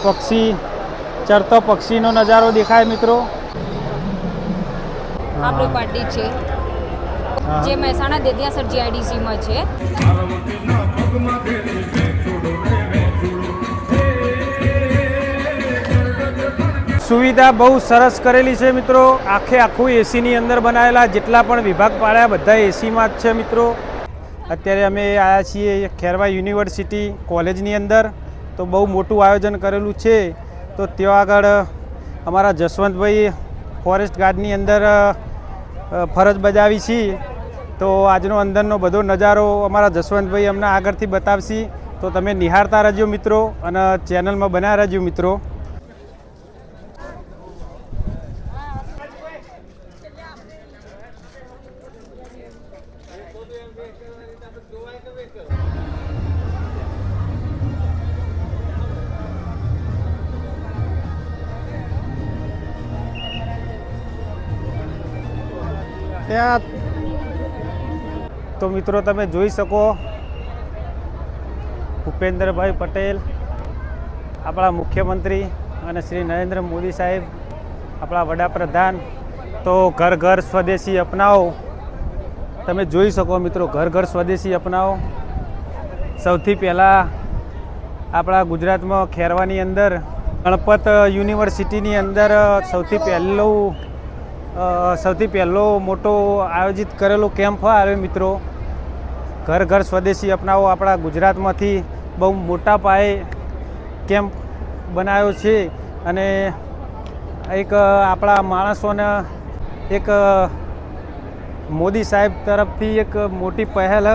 પક્ષી ચરતો પક્ષીનો નજારો દેખાય મિત્રો. આપણી પાર્ટી છે જે મહેસાણા દેદિયાસર જીઆઈડીસીમાં છે. સુવિધા બહુ સરસ કરેલી છે મિત્રો. આખું એસીની અંદર બનાવેલા જેટલા પણ વિભાગ પાડ્યા બધા એસીમાં જ છે મિત્રો. અત્યારે અમે આવ્યા છીએ ખેરવા યુનિવર્સિટી કોલેજની અંદર. તો બહુ મોટું આયોજન કરેલું છે. તો ત્યાં આગળ અમારા જસવંતભાઈ ફોરેસ્ટ ગાર્ડની અંદર ફરજ બજાવી છીએ. તો આજનો અંદરનો બધો નજારો અમારા જસવંતભાઈ અમને આગળથી બતાવશે. તો તમે નિહાળતા રહેજો મિત્રો અને ચેનલમાં બનાવી રહેજો મિત્રો. ત્યાં તો મિત્રો તમે જોઈ શકો ભૂપેન્દ્રભાઈ પટેલ આપણા મુખ્યમંત્રી અને શ્રી નરેન્દ્ર મોદી સાહેબ આપણા વડાપ્રધાન. તો ઘર ઘર સ્વદેશી અપનાવો. તમે જોઈ શકો મિત્રો ઘર ઘર સ્વદેશી અપનાવો. સૌથી પહેલાં આપણા ગુજરાતમાં ખેરવાની અંદર ગણપત યુનિવર્સિટીની અંદર સૌથી પહેલો મોટો આયોજિત કરેલો કેમ્પ આવ્યો મિત્રો. ઘર ઘર સ્વદેશી અપનાવો આપણા ગુજરાતમાંથી બહુ મોટા પાયે કેમ્પ બનાવ્યો છે. અને એક આપણા માણસોને એક મોદી સાહેબ તરફથી એક મોટી પહેલ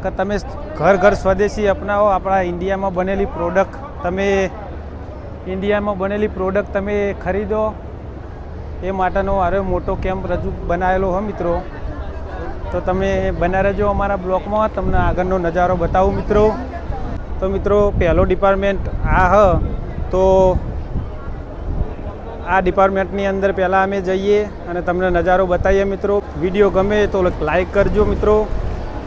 કે તમે ઘર ઘર સ્વદેશી અપનાવો. આપણા ઇન્ડિયામાં બનેલી પ્રોડક્ટ તમે ખરીદો. એ માટેનો આરે મોટો કેમ્પ બનાવેલો હોય મિત્રો. તો તમે બના રહેજો અમારા બ્લોકમાં. તમને આગળનો નજારો બતાવું મિત્રો. તો મિત્રો પહેલો ડિપાર્ટમેન્ટ આ તો આ ડિપાર્ટમેન્ટની અંદર પહેલાં અમે જઈએ અને તમને નજારો બતાવીએ મિત્રો. વિડીયો ગમે તો લાઈક કરજો મિત્રો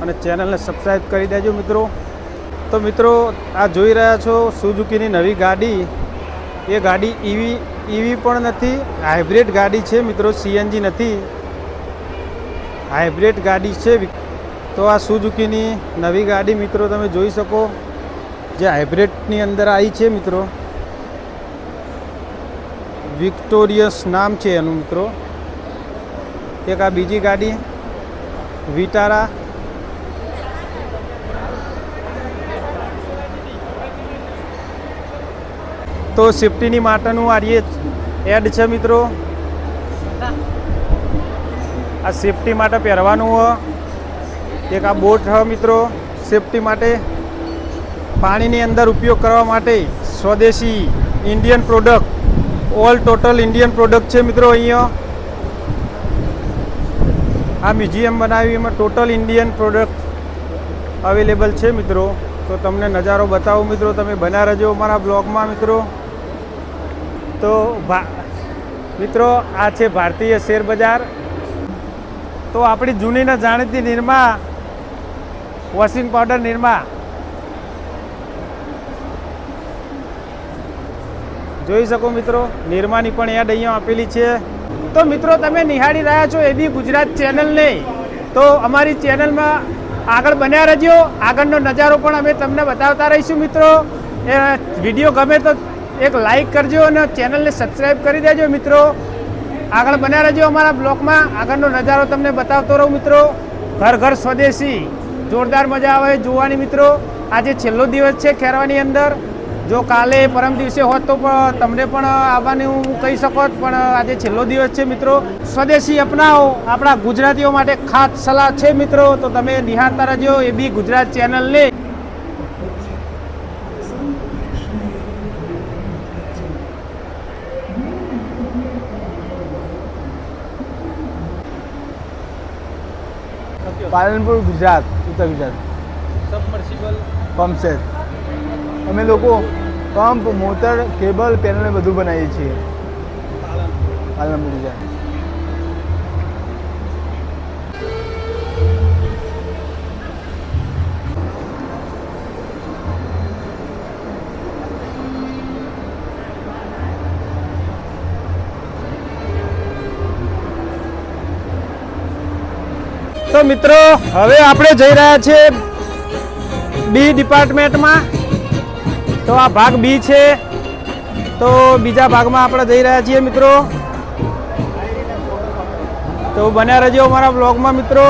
અને ચેનલને સબસ્ક્રાઈબ કરી દેજો મિત્રો. તો મિત્રો આ જોઈ રહ્યા છો સુઝુકીની નવી ગાડી. એ ગાડી ઈવી પણ નથી, હાઇબ્રિડ ગાડી છે મિત્રો. સીએનજી નથી, હાઇબ્રિડ ગાડી છે. તો આ સુઝુકીની નવી ગાડી મિત્રો તમે જોઈ શકો જે હાઇબ્રિડની અંદર આવી છે મિત્રો. વિક્ટોરિયસ નામ છે એનું મિત્રો. એક આ બીજી ગાડી વિટારા. તો સેફ્ટીની માટેનું આ એડ છે મિત્રો. આ સેફ્ટી માટે પહેરવાનું એક આ બોટ હ મિત્રો સેફ્ટી માટે. પાણીની અંદર ઉપયોગ કરવા માટે સ્વદેશી Indian product, all total Indian product છે મિત્રો. અહીંયા આ મ્યુઝિયમ બનાવ્યું એમાં ટોટલ ઇન્ડિયન પ્રોડક્ટ અવેલેબલ છે મિત્રો. તો તમને નજારો બતાવું મિત્રો. તમે બના રહેજો અમારા બ્લોગમાં મિત્રો. તો મિત્રો આ છે ભારતીય શેર બજાર. તો આપણી જૂની ને જાણીતી નિરમા વોશિંગ પાવડર નિરમા જોઈ શકો મિત્રો. નિરમાની પણ એડ અહીંયા આપેલી છે. તો મિત્રો તમે નિહાળી રહ્યા છો એબી ગુજરાત ચેનલને. તો અમારી ચેનલમાં આગળ બન્યા રહેજો. આગળનો નજારો પણ અમે તમને બતાવતા રહીશું મિત્રો. એ વિડીયો ગમે તો એક લાઈક કરજો અને ચેનલને સબસ્ક્રાઈબ કરી દેજો મિત્રો. આગળ બન્યા રહેજો અમારા બ્લોગમાં. આગળનો નજારો તમને બતાવતો રહું મિત્રો. ઘર ઘર સ્વદેશી જોરદાર મજા આવે જોવાની મિત્રો. આજે છેલ્લો દિવસ છે ખેરવાની અંદર. જો કાલે પરમ દિવસે હોત તો તમને પણ આવવાનું હું કહી શકો, પણ આજે છેલ્લો દિવસ છે મિત્રો. સ્વદેશી અપનાવો આપણા ગુજરાતીઓ માટે ખાસ સલાહ છે મિત્રો. તો તમે નિહાળતા રહેજો એબી ગુજરાત ચેનલને. પાલનપુર ગુજરાત, ઉત્તર ગુજરાત. સબમર્સિબલ પંપ સેટ અમે લોકો પંપ, મોટર, કેબલ, પેનલ બધું બનાવીએ છીએ પાલનપુર ગુજરાત. તો મિત્રો હવે આપણે જઈ રહ્યા છીએ બી ડિપાર્ટમેન્ટમાં. તો આ ભાગ બી છે. તો બીજા ભાગમાં આપણે જઈ રહ્યા છીએ મિત્રો. તો બન્યા રહેજો અમારા બ્લોગમાં મિત્રો.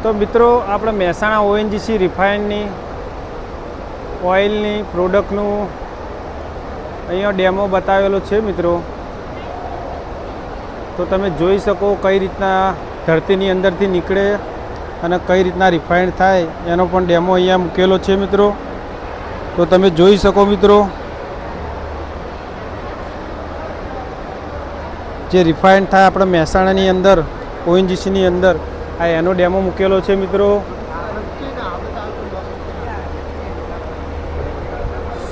તો મિત્રો આપણે મહેસાણા ઓએનજીસી રિફાઇનની ઓઇલની પ્રોડક્ટનું અહીંયા ડેમો બતાવેલો છે મિત્રો. તો તમે જોઈ શકો કઈ રીતના ધરતીની અંદરથી નીકળે અને કઈ રીતના રિફાઇન્ડ થાય એનો પણ ડેમો અહીંયા મૂકેલો છે મિત્રો. તો તમે જોઈ શકો મિત્રો જે રિફાઇન્ડ થાય આપણે મહેસાણાની અંદર ઓએનજીસીની અંદર આ એનો ડેમો મૂકેલો છે મિત્રો.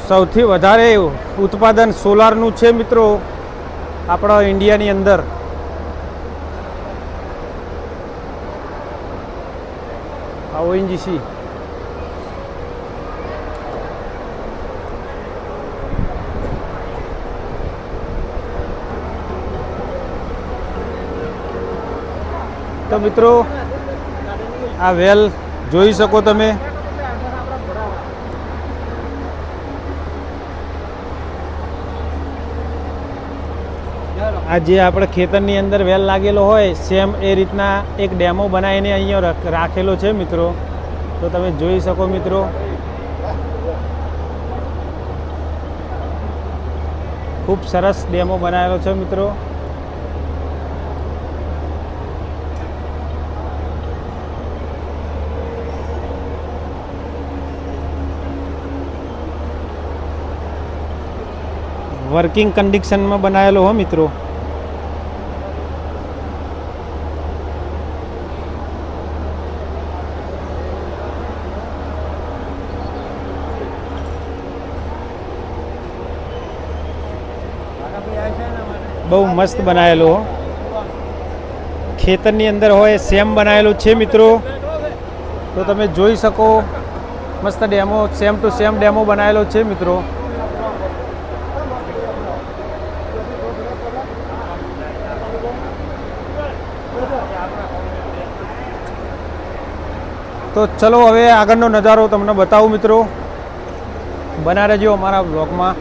સૌથી વધારે ઉત્પાદન સોલારનું છે મિત્રો આપણા ઇન્ડિયાની અંદર. આ ઓએનજીસી તો મિત્રો આ વેલ જોઈ શકો તમે. આ જે આપણે ખેતરની અંદર વેલ લાગેલો હોય સેમ એ રીતના એક ડેમો બનાવીને અહીંયા રાખેલો છે મિત્રો. તો તમે જોઈ શકો મિત્રો. ખૂબ સરસ ડેમો બનાવેલો છે મિત્રો. વર્કિંગ કન્ડિશનમાં બનાવેલો હો મિત્રો. બહુ મસ્ત બનાવેલો હો. ખેતરની અંદર હોય સેમ બનાવેલું છે મિત્રો. તો તમે જોઈ શકો મસ્ત demo same to same demo બનાવેલો છે મિત્રો. તો ચલો હવે આગળનો નજારો તમને બતાવું મિત્રો. બના રહેજો અમારા બ્લોગમાં.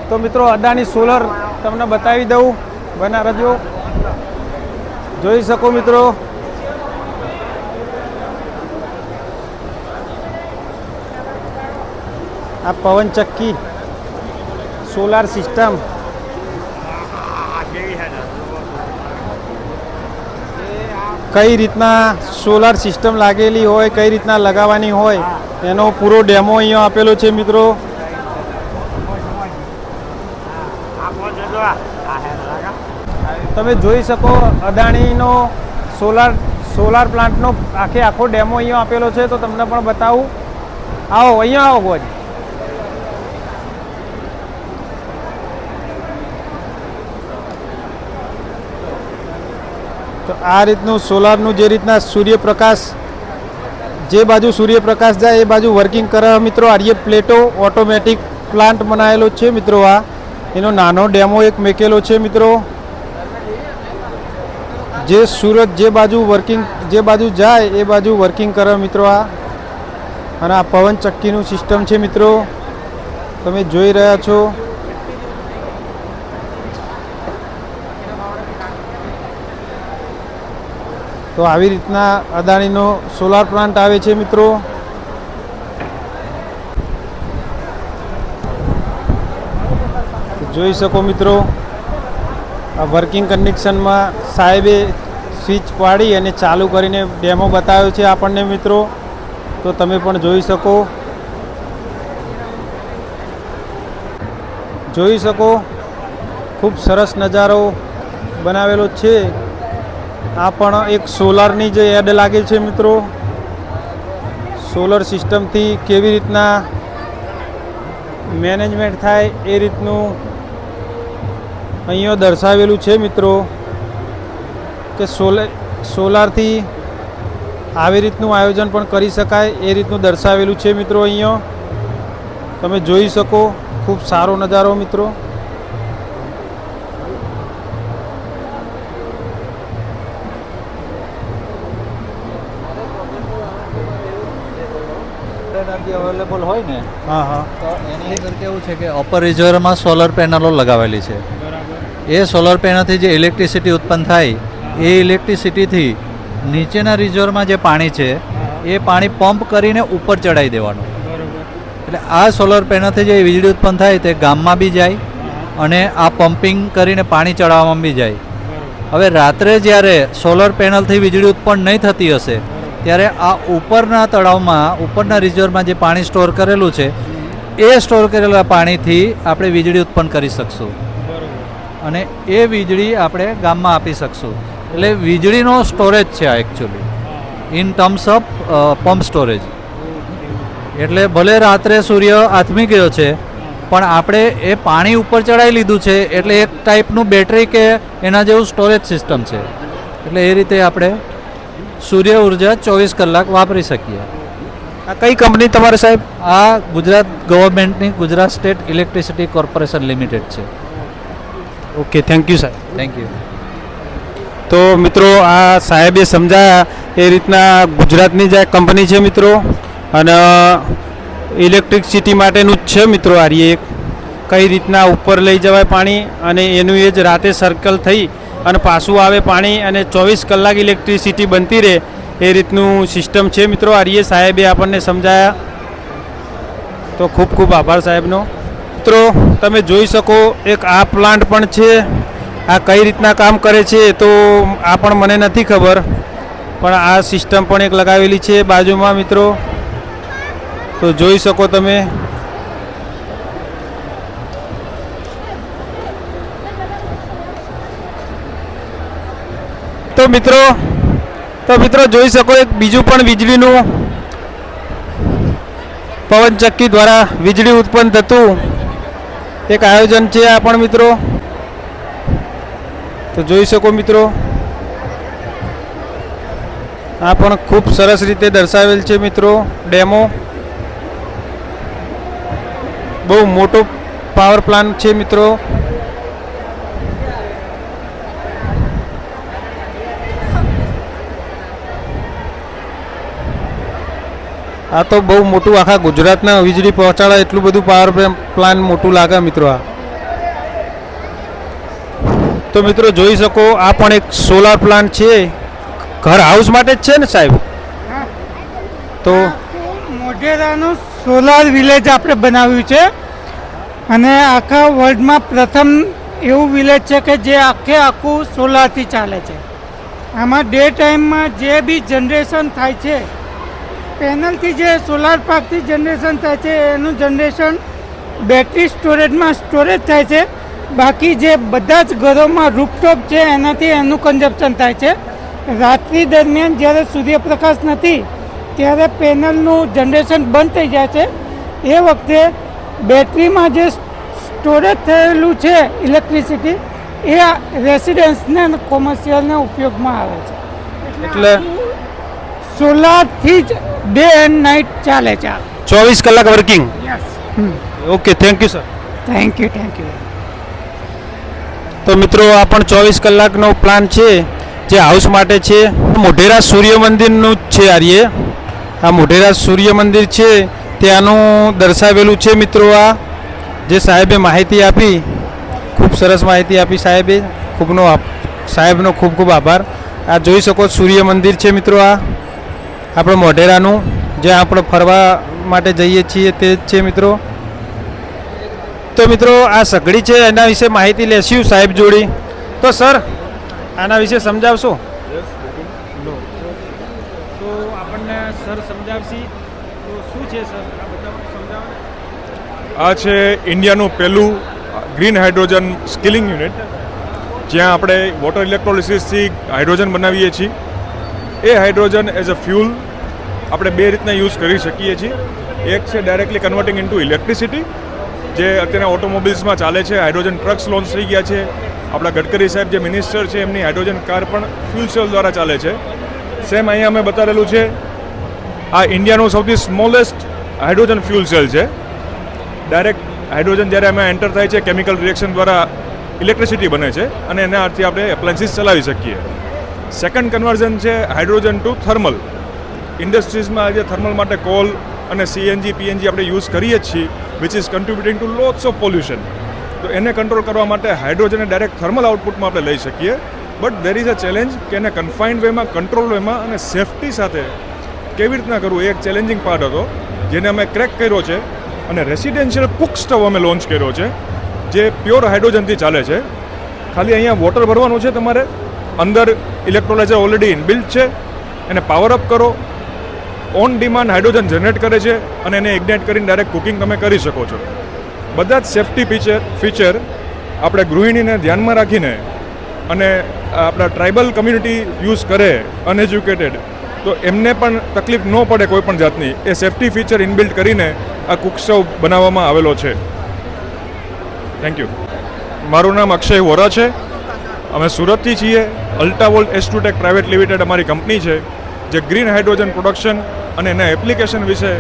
તો મિત્રો અદાણી સોલર તમને બતાવી દઉં. બના રહેજો. જોઈ શકો મિત્રો. આ પવન ચક્કી સોલાર સિસ્ટમ કઈ રીતના સોલાર સિસ્ટમ લાગેલી હોય કઈ રીતના લગાવવાની હોય એનો પૂરો ડેમો અહીંયા આપેલો છે મિત્રો. તમે જોઈ શકો અદાણીનો સોલાર પ્લાન્ટનો આખો ડેમો અહીંયા આપેલો છે. તો તમને પણ બતાવું. આવો અહીંયા આવો ગોજ. તો આ રીતનું સોલારનું જે રીતના સૂર્યપ્રકાશ જે બાજુ સૂર્યપ્રકાશ જાય એ બાજુ વર્કિંગ કરે મિત્રો. આર્ય પ્લેટો ઓટોમેટિક પ્લાન્ટ બનાવેલો છે મિત્રો. આ એનો નાનો ડેમો એક મૂકેલો છે મિત્રો. જે સુરત જે બાજુ જાય એ બાજુ વર્કિંગ કરે મિત્રો આ. અને આ પવન ચક્કીનું સિસ્ટમ છે મિત્રો. તમે જોઈ રહ્યા છો. તો આવી રીતના અદાણીનો સોલાર પ્લાન્ટ આવે છે મિત્રો. જોઈ શકો મિત્રો. આ વર્કિંગ કન્ડિશનમાં સાહેબે સ્વિચ પાડી અને ચાલુ કરીને ડેમો બતાવ્યો છે આપણને મિત્રો. તો તમે પણ જોઈ શકો. જોઈ શકો ખૂબ સરસ નજારો બનાવેલો છે. આ પણ એક સોલારની જે એડ લાગે છે મિત્રો, સોલર સિસ્ટમથી કેવી રીતના મેનેજમેન્ટ થાય એ રીતનું અહીંયા દર્શાવેલું છે મિત્રો, કે સોલારથી આવી રીતનું આયોજન પણ કરી શકાય એ રીતનું દર્શાવેલું છે મિત્રો. અહીંયા તમે જોઈ શકો, ખૂબ સારો નજારો મિત્રો. અવેલેબલ હોય ને હા હા તો એની અંદર કેવું છે કે અપર રિઝર્વમાં સોલર પેનલો લગાવેલી છે. એ સોલર પેનલથી જે ઇલેક્ટ્રિસિટી ઉત્પન્ન થાય એ ઇલેક્ટ્રિસિટીથી નીચેના રિઝર્વમાં જે પાણી છે એ પાણી પંપ કરીને ઉપર ચડાવી દેવાનું. એટલે આ સોલર પેનલથી જે વીજળી ઉત્પન્ન થાય તે ગામમાં બી જાય અને આ પમ્પિંગ કરીને પાણી ચડાવવામાં બી જાય. હવે રાત્રે જ્યારે સોલર પેનલથી વીજળી ઉત્પન્ન નહીં થતી હશે ત્યારે આ ઉપરના તળાવમાં ઉપરના રિઝર્વમાં જે પાણી સ્ટોર કરેલું છે એ સ્ટોર કરેલા પાણીથી આપણે વીજળી ઉત્પન્ન કરી શકશું અને એ વીજળી આપણે ગામમાં આપી શકશું. એટલે વીજળીનો સ્ટોરેજ છે આ actually in terms of pump storage. એટલે ભલે રાત્રે સૂર્ય આથમી ગયો છે પણ આપણે એ પાણી ઉપર ચડાવી લીધું છે એટલે એક ટાઈપનું બેટરી કે એના જેવું સ્ટોરેજ સિસ્ટમ છે. એટલે એ રીતે આપણે સૂર્ય ઉર્જા 24 કલાક વાપરી શકીએ. આ કઈ કંપની તમારે સાહેબ? આ ગુજરાત ગવર્મેન્ટની Gujarat state electricity corporation limited છે. ઓકે, થેન્ક યુ સાહેબ. Thank you. તો મિત્રો આ સાહેબે સમજાયા એ રીતના ગુજરાતની જે કંપની છે મિત્રો, અને ઇલેક્ટ્રિસિટી માટેનું જ છે મિત્રો. આ એક કઈ રીતના ઉપર લઈ જવાય પાણી અને એનું એ જ રાતે સર્કલ થઈ અને પાછું આવે પાણી અને 24 કલાક ઇલેક્ટ્રિસિટી બનતી રહે એ રીતનું સિસ્ટમ છે મિત્રો. આર્ય સાહેબે આપણને સમજાયા, તો ખૂબ ખૂબ આભાર સાહેબનો. મિત્રો તમે જોઈ શકો એક આ પ્લાન્ટ પણ છે. આ કઈ રીતના કામ કરે છે તો આ પણ મને નથી ખબર, પણ આ સિસ્ટમ પણ એક લગાવેલી છે બાજુમાં મિત્રો, તો જોઈ શકો તમે. તો મિત્રો જોઈ શકો એક બીજું પણ વીજળીનું પવનચક્કી દ્વારા વીજળી ઉત્પન્ન થતું એક આયોજન છે આ પણ મિત્રો. તો જોઈ શકો મિત્રો, આ પણ ખૂબ સરસ રીતે દર્શાવેલ છે મિત્રો ડેમો. બહુ મોટો પાવર પ્લાન્ટ છે મિત્રો. આ તો બહુ મોટું આખા ગુજરાતના વીજળી પહોંચાડે એટલું બધું પાવર પ્લાન્ટ મોટું લાગે મિત્રો. આ તો મિત્રો જોઈ શકો આ પણ એક સોલાર પ્લાન્ટ છે, ઘર હાઉસ માટે જ છે ને સાહેબ? તો મોઢેરાનું સોલાર વિલેજ આપણે બનાવ્યું છે અને આખા વર્લ્ડમાં પ્રથમ એવું વિલેજ છે કે જે આખું સોલારથી ચાલે છે. આમાં ડે ટાઈમમાં જે બી જનરેશન થાય છે, પેનલથી જે સોલાર પાર્કથી જનરેશન થાય છે એનું જનરેશન બેટરી સ્ટોરેજમાં સ્ટોરેજ થાય છે. બાકી જે બધા જ ઘરોમાં રૂફટોપ છે એનાથી એનું કન્ઝપ્શન થાય છે. રાત્રિ દરમિયાન જ્યારે સૂર્યપ્રકાશ નથી ત્યારે પેનલનું જનરેશન બંધ થઈ જાય છે. એ વખતે બેટરીમાં જે સ્ટોરેજ થયેલું છે ઇલેક્ટ્રિસિટી એ રેસિડેન્સને અને કોમર્શિયલને ઉપયોગમાં આવે છે. એટલે સોલારથી જ ડે એન્ડ નાઇટ ચાલે છે. 24 કલાક working. Yes. Okay, thank you sir. Thank you, thank you. તો મિત્રો આ પણ 24 કલાકનો પ્લાન છે જે હાઉસ માટે છે. મોઢેરા સૂર્ય મંદિરનું જ છે આર્ય. આ મોઢેરા સૂર્ય મંદિર છે ત્યાંનું દર્શાવેલું છે મિત્રો. આ જે સાહેબે માહિતી આપી, ખૂબ સરસ માહિતી આપી સાહેબે. સાહેબનો ખૂબ ખૂબ આભાર. આ જોઈ શકો સૂર્ય મંદિર છે મિત્રો. આ આપણે મોઢેરાનું જ્યાં આપણે ફરવા માટે જઈએ છીએ તે જ છે મિત્રો. તો મિત્રો આ સગડી છે એના વિશે માહિતી લેશું સાહેબ જોડી. તો સર આના વિશે સમજાવશો? તો આપણને સર સમજાવશી તો શું છે સર આ બતાવો, સમજાવો. આ છે ઇન્ડિયાનું પહેલું ગ્રીન હાઇડ્રોજન સ્કિલિંગ યુનિટ. જ્યાં આપણે વોટર ઇલેક્ટ્રોલિસિસથી હાઇડ્રોજન બનાવીએ છીએ. એ હાઇડ્રોજન એઝ અ ફ્યુલ આપણે બે રીતના યુઝ કરી શકીએ છીએ. એક છે ડાયરેક્ટલી કન્વર્ટિંગ ઇન્ટુ ઇલેક્ટ્રિસિટી, જે અત્યારના ઓટોમોબિલ્સમાં ચાલે છે. હાઇડ્રોજન ટ્રક્સ લોન્ચ થઈ ગયા છે. આપણા ગડકરી સાહેબ જે મિનિસ્ટર છે એમની હાઇડ્રોજન કાર પણ ફ્યુલ સેલ દ્વારા ચાલે છે. સેમ અહીંયા અમે બતાવેલું છે. આ ઇન્ડિયાનું સૌથી સ્મોલેસ્ટ હાઇડ્રોજન ફ્યુલ સેલ છે. ડાયરેક્ટ હાઇડ્રોજન જ્યારે અમે એન્ટર થાય છે કેમિકલ રિએક્શન દ્વારા ઇલેક્ટ્રિસિટી બને છે અને એનાથી આપણે એપ્લાયન્સીસ ચલાવી શકીએ. સેકન્ડ કન્વર્ઝન છે હાઇડ્રોજન ટુ થર્મલ. ઇન્ડસ્ટ્રીઝમાં આજે થર્મલ માટે કોલ અને CNG PNG આપણે યુઝ કરીએ જ છીએ, which is contributing to lots of pollution. તો એને કંટ્રોલ કરવા માટે હાઇડ્રોજનને ડાયરેક્ટ થર્મલ આઉટપુટમાં આપણે લઈ શકીએ. But there is a challenge કે એને કન્ફાઇન્ડ વેમાં, કંટ્રોલ વેમાં અને સેફટી સાથે કેવી રીતના કરવું, એ એક ચેલેન્જિંગ પાર્ટ હતો જેને અમે ક્રેક કર્યો છે. અને રેસિડેન્શિયલ કુક સ્ટવ અમે લોન્ચ કર્યો છે જે પ્યોર હાઇડ્રોજનથી ચાલે છે. ખાલી અહીંયા વોટર ભરવાનું છે તમારે, અંદર ઇલેક્ટ્રોલાઇઝર ઓલરેડી ઇનબિલ્ટ છે, એને પાવર અપ કરો, ઓન ડિમાન્ડ હાઇડ્રોજન જનરેટ કરે છે અને એને ઇગ્નાઇટ કરીને ડાયરેક્ટ કુકિંગ તમે કરી શકો છો. બધા જ સેફ્ટી ફીચર આપણે ગૃહિણીને ધ્યાનમાં રાખીને અને આપણા ટ્રાઇબલ કમ્યુનિટી યુઝ કરે અનએજ્યુકેટેડ, તો એમને પણ તકલીફ ન પડે કોઈ પણ જાતની, એ સેફ્ટી ફીચર ઇનબિલ્ટ કરીને આ કુક સ્ટવ બનાવવામાં આવેલો છે. Thank you. મારું નામ અક્ષય વોરા છે. અમે સુરતથી છીએ. અલ્ટાવોલ્ટ S2Tech પ્રાઇવેટ લિમિટેડ અમારી કંપની છે જે ગ્રીન હાઇડ્રોજન પ્રોડક્શન અને એના એપ્લિકેશન વિશે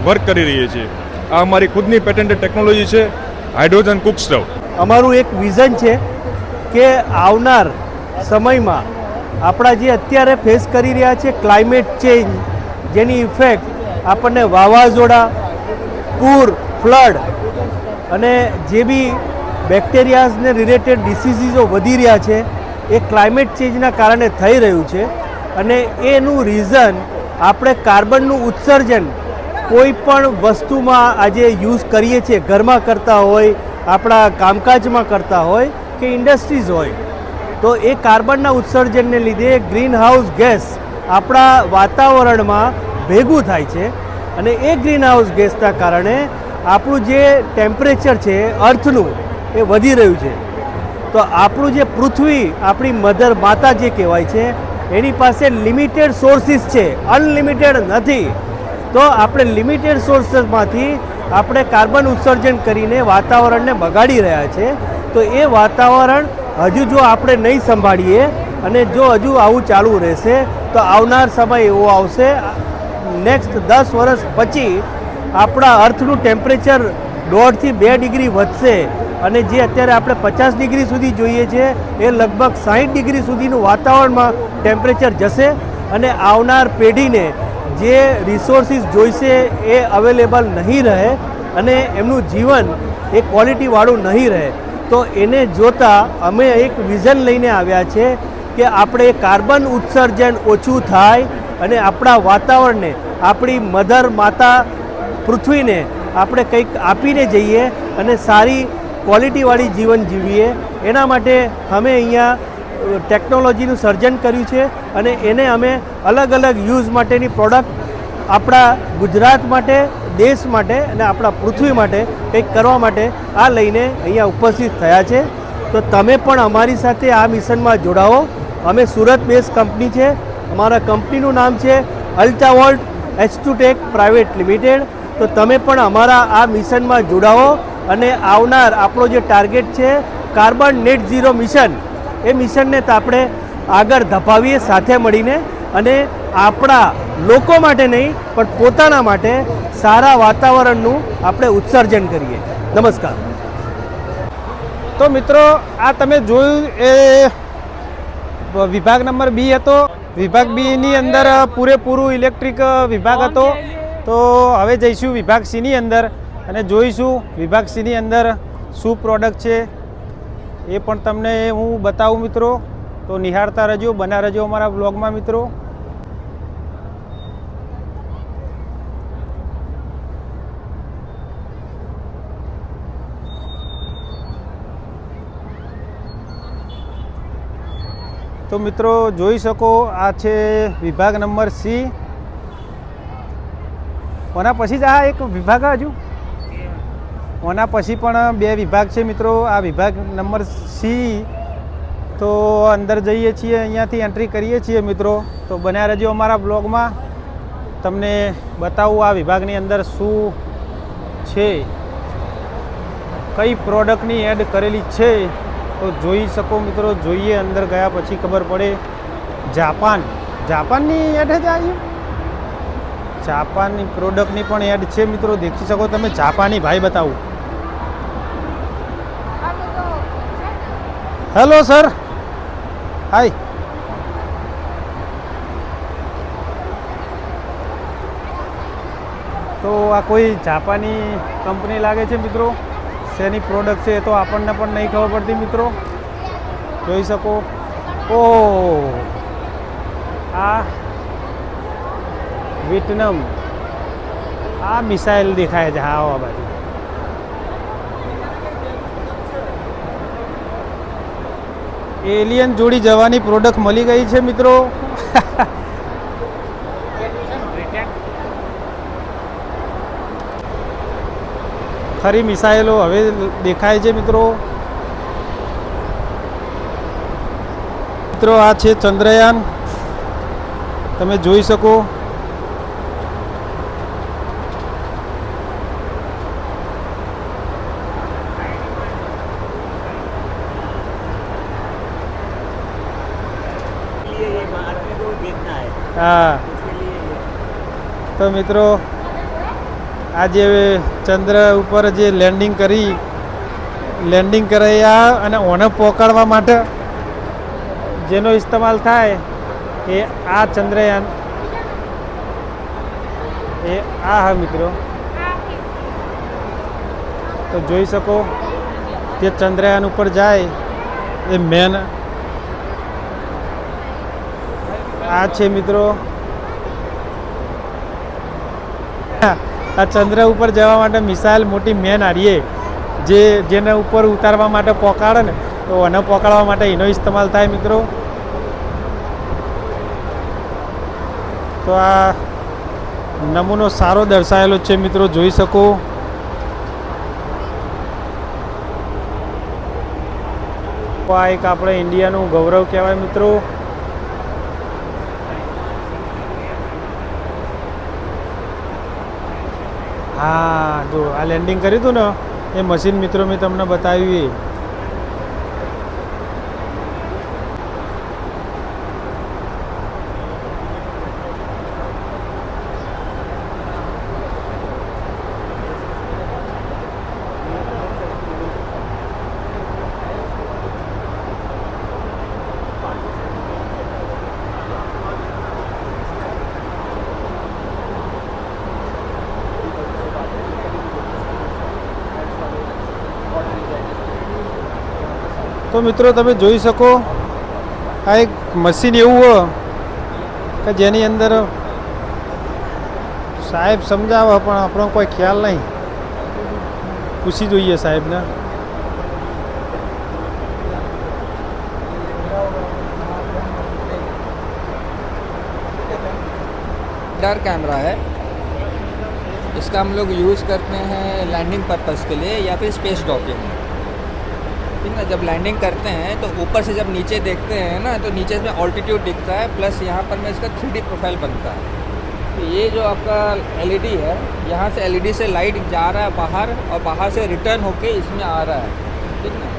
વર્ક કરી રહી છીએ. આ અમારી ખુદની પેટેન્ટેડ ટેકનોલોજી છે, હાઇડ્રોજન કુક સ્ટવ. અમારું એક વિઝન છે કે આવનાર સમયમાં આપણા જે અત્યારે ફેસ કરી રહ્યા છે ક્લાઇમેટ ચેન્જ, જેની ઇફેક્ટ આપણને વાવાઝોડા, પૂર, ફ્લડ અને જે બી બેક્ટેરિયાઝને રિલેટેડ ડિસીઝીસો વધી રહ્યા છે એ ક્લાઇમેટ ચેન્જના કારણે થઈ રહ્યું છે. અને એનું રીઝન આપણે કાર્બનનું ઉત્સર્જન કોઈ પણ વસ્તુમાં આજે યુઝ કરીએ છીએ, ઘરમાં કરતા હોય, આપણા કામકાજમાં કરતા હોય કે ઇન્ડસ્ટ્રીઝ હોય, તો એ કાર્બનના ઉત્સર્જનને લીધે ગ્રીન હાઉસ ગેસ આપણા વાતાવરણમાં ભેગું થાય છે અને એ ગ્રીન હાઉસ ગેસના કારણે આપણું જે ટેમ્પરેચર છે અર્થનું એ વધી રહ્યું છે. તો આપણું જે પૃથ્વી, આપણી મધર માતા જે કહેવાય છે, એની પાસે લિમિટેડ સોર્સિસ છે, અનલિમિટેડ નથી. તો આપણે લિમિટેડ સોર્સમાંથી આપણે કાર્બન ઉત્સર્જન કરીને વાતાવરણને બગાડી રહ્યા છે. તો એ વાતાવરણ હજુ જો આપણે નહીં સંભાળીએ અને જો હજુ આવું ચાલુ રહેશે તો આવનાર સમય એવો આવશે, નેક્સ્ટ 10 વર્ષ પછી આપણા અર્થનું ટેમ્પરેચર 1.5 થી 2 ડિગ્રી વધશે અને જે અત્યારે આપણે 50 ડિગ્રી સુધી જોઈએ છે એ લગભગ 60 ડિગ્રી સુધીનું વાતાવરણમાં ટેમ્પરેચર જશે અને આવનાર પેઢીને જે રિસોર્સિસ જોઈશે એ અવેલેબલ નહીં રહે અને એમનું જીવન એ ક્વોલિટીવાળું નહીં રહે. તો એને જોતાં અમે એક વિઝન લઈને આવ્યા છે કે આપણે કાર્બન ઉત્સર્જન ઓછું થાય અને આપણા વાતાવરણને, આપણી મધર માતા પૃથ્વીને આપણે કંઈક આપીને જઈએ અને સારી ક્વોલિટીવાળી જીવન જીવીએ. એના માટે અમે અહીંયા ટેકનોલોજીનું સર્જન કર્યું છે અને એને અમે અલગ અલગ યુઝ માટેની પ્રોડક્ટ આપણા ગુજરાત માટે, દેશ માટે અને આપણા પૃથ્વી માટે કંઈક કરવા માટે આ લઈને અહીંયા ઉપસ્થિત થયા છે. તો તમે પણ અમારી સાથે આ મિશનમાં જોડાઓ. અમે સુરત બેઝ કંપની છે. અમારા કંપનીનું નામ છે અલ્ટાવોલ્ટ S2Tech પ્રાઇવેટ લિમિટેડ. તો તમે પણ અમારા આ મિશનમાં જોડાઓ અને આવનાર આપણો જે ટાર્ગેટ છે કાર્બન નેટ ઝીરો મિશન, એ મિશનને તો આપણે આગળ ધપાવીએ સાથે મળીને અને આપણા લોકો માટે નહીં પણ પોતાના માટે સારા વાતાવરણનું આપણે ઉત્સર્જન કરીએ. નમસ્કાર. તો મિત્રો આ તમે જોયું એ વિભાગ નંબર B હતો. વિભાગ Bની અંદર પૂરેપૂરું ઇલેક્ટ્રિક વિભાગ હતો. તો હવે જઈશું વિભાગ Cની અંદર અને જોઈશું વિભાગ Cની અંદર શું પ્રોડક્ટ છે એ પણ તમને હું બતાવું મિત્રો. તો નિહાળતા રહેજો, બના રહેજો અમારા બ્લોગમાં મિત્રો. તો મિત્રો જોઈ શકો આ છે વિભાગ નંબર C. ઓના પછી જ આ એક વિભાગ હજુ ઓના પછી પણ 2 વિભાગ છે મિત્રો. આ વિભાગ નંબર C તો અંદર જઈએ છીએ, અહીંયાથી એન્ટ્રી કરીએ છીએ મિત્રો. તો બન્યા રહેજો અમારા બ્લોગમાં. તમને બતાવું આ વિભાગની અંદર શું છે, કઈ પ્રોડક્ટની એડ કરેલી છે. તો જોઈ શકો મિત્રો, જોઈએ અંદર ગયા પછી ખબર પડે. જાપાનની એડ જ આવી, જાપાનની પ્રોડક્ટની પણ એડ છે મિત્રો. દેખી શકો તમે. જાપાની ભાઈ બતાવું. હેલો સર, હાય. તો આ કોઈ જાપાની કંપની લાગે છે મિત્રો. શેની પ્રોડક્ટ છે એ તો આપણને પણ નહીં ખબર પડતી મિત્રો. જોઈ શકો. ઓ આ વિયેતનામ, આ મિસાઇલ દેખાય છે. હા આ બાજુ એલિયન જોડી જવાની પ્રોડક્ટ મળી ગઈ છે મિત્રો. ખરી મિસાઇલો હવે દેખાય છે મિત્રો. મિત્રો આ છે ચંદ્રયાન, તમે જોઈ શકો. હા તો મિત્રો આજે ચંદ્ર ઉપર જે લેન્ડિંગ કરાયા અને ઓને પહોંચાડવા માટે જેનો ઇસ્તેમાલ થાય એ આ ચંદ્રયાન, એ આ હા મિત્રો. તો જોઈ શકો જે ચંદ્રયાન ઉપર જાય એ મેન આ છે મિત્રો. આ ચંદ્ર ઉપર જવા માટે મિસાઇલ મોટી મેન હારીએ જેને ઉપર ઉતારવા માટે પહોંચાડે ને, તો એને પહોંચાડવા માટે એનો ઇસ્તેમાલ થાય મિત્રો. તો આ નમૂનો સારો દર્શાવેલો છે મિત્રો, જોઈ શકો. આ એક આપણે ઇન્ડિયાનું ગૌરવ કહેવાય મિત્રો. હા જો આ લેન્ડિંગ કર્યું હતું ને એ મશીન મિત્રો મેં તમને બતાવ્યું. તો મિત્રો તમે જોઈ શકો આ એક મશીન એવું હોય કે જેની અંદર સાહેબ સમજાવે પણ આપણો કોઈ ખ્યાલ નહીં. પૂછી જોઈએ સાહેબને. रडार कैमरा है, इसका हम लोग यूज़ करते हैं लैंडिंग पर्पस के लिए या फिर स्पेस डॉकिंग. ठीक है, जब लैंडिंग करते हैं तो ऊपर से जब नीचे देखते हैं ना तो नीचे में ऑल्टीट्यूड दिखता है, प्लस यहाँ पर में इसका 3D प्रोफाइल बनता है. तो ये जो आपका LED है, यहाँ से LED से लाइट जा रहा है बाहर और बाहर से रिटर्न होके इसमें आ रहा है. ठीक है,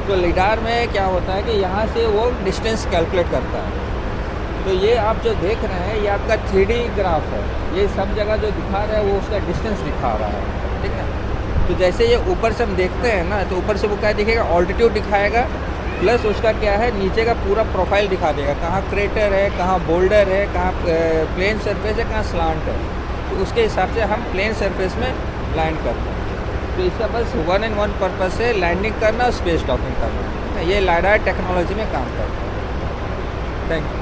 तो लिडार में क्या होता है कि यहाँ से वो डिस्टेंस कैलकुलेट करता है. तो ये आप जो देख रहे हैं ये आपका 3D ग्राफ है. ये सब जगह जो दिखा रहा है वो उसका डिस्टेंस दिखा रहा है. ठीक है, तो जैसे ये ऊपर से हम देखते हैं ना तो ऊपर से वो क्या दिखेगा, ऑल्टीट्यूड दिखाएगा, प्लस उसका क्या है नीचे का पूरा प्रोफाइल दिखा देगा. कहाँ क्रेटर है, कहाँ बोल्डर है, कहाँ प्लेन सरफेस है, कहाँ स्लांट है. तो उसके हिसाब से हम प्लेन सरफेस में लैंड करते हैं. तो इसका बस 1 and 1 पर्पस है लैंडिंग करना और स्पेस डॉकिंग करना. ये लाइडार टेक्नोलॉजी में काम करता है. Thank you.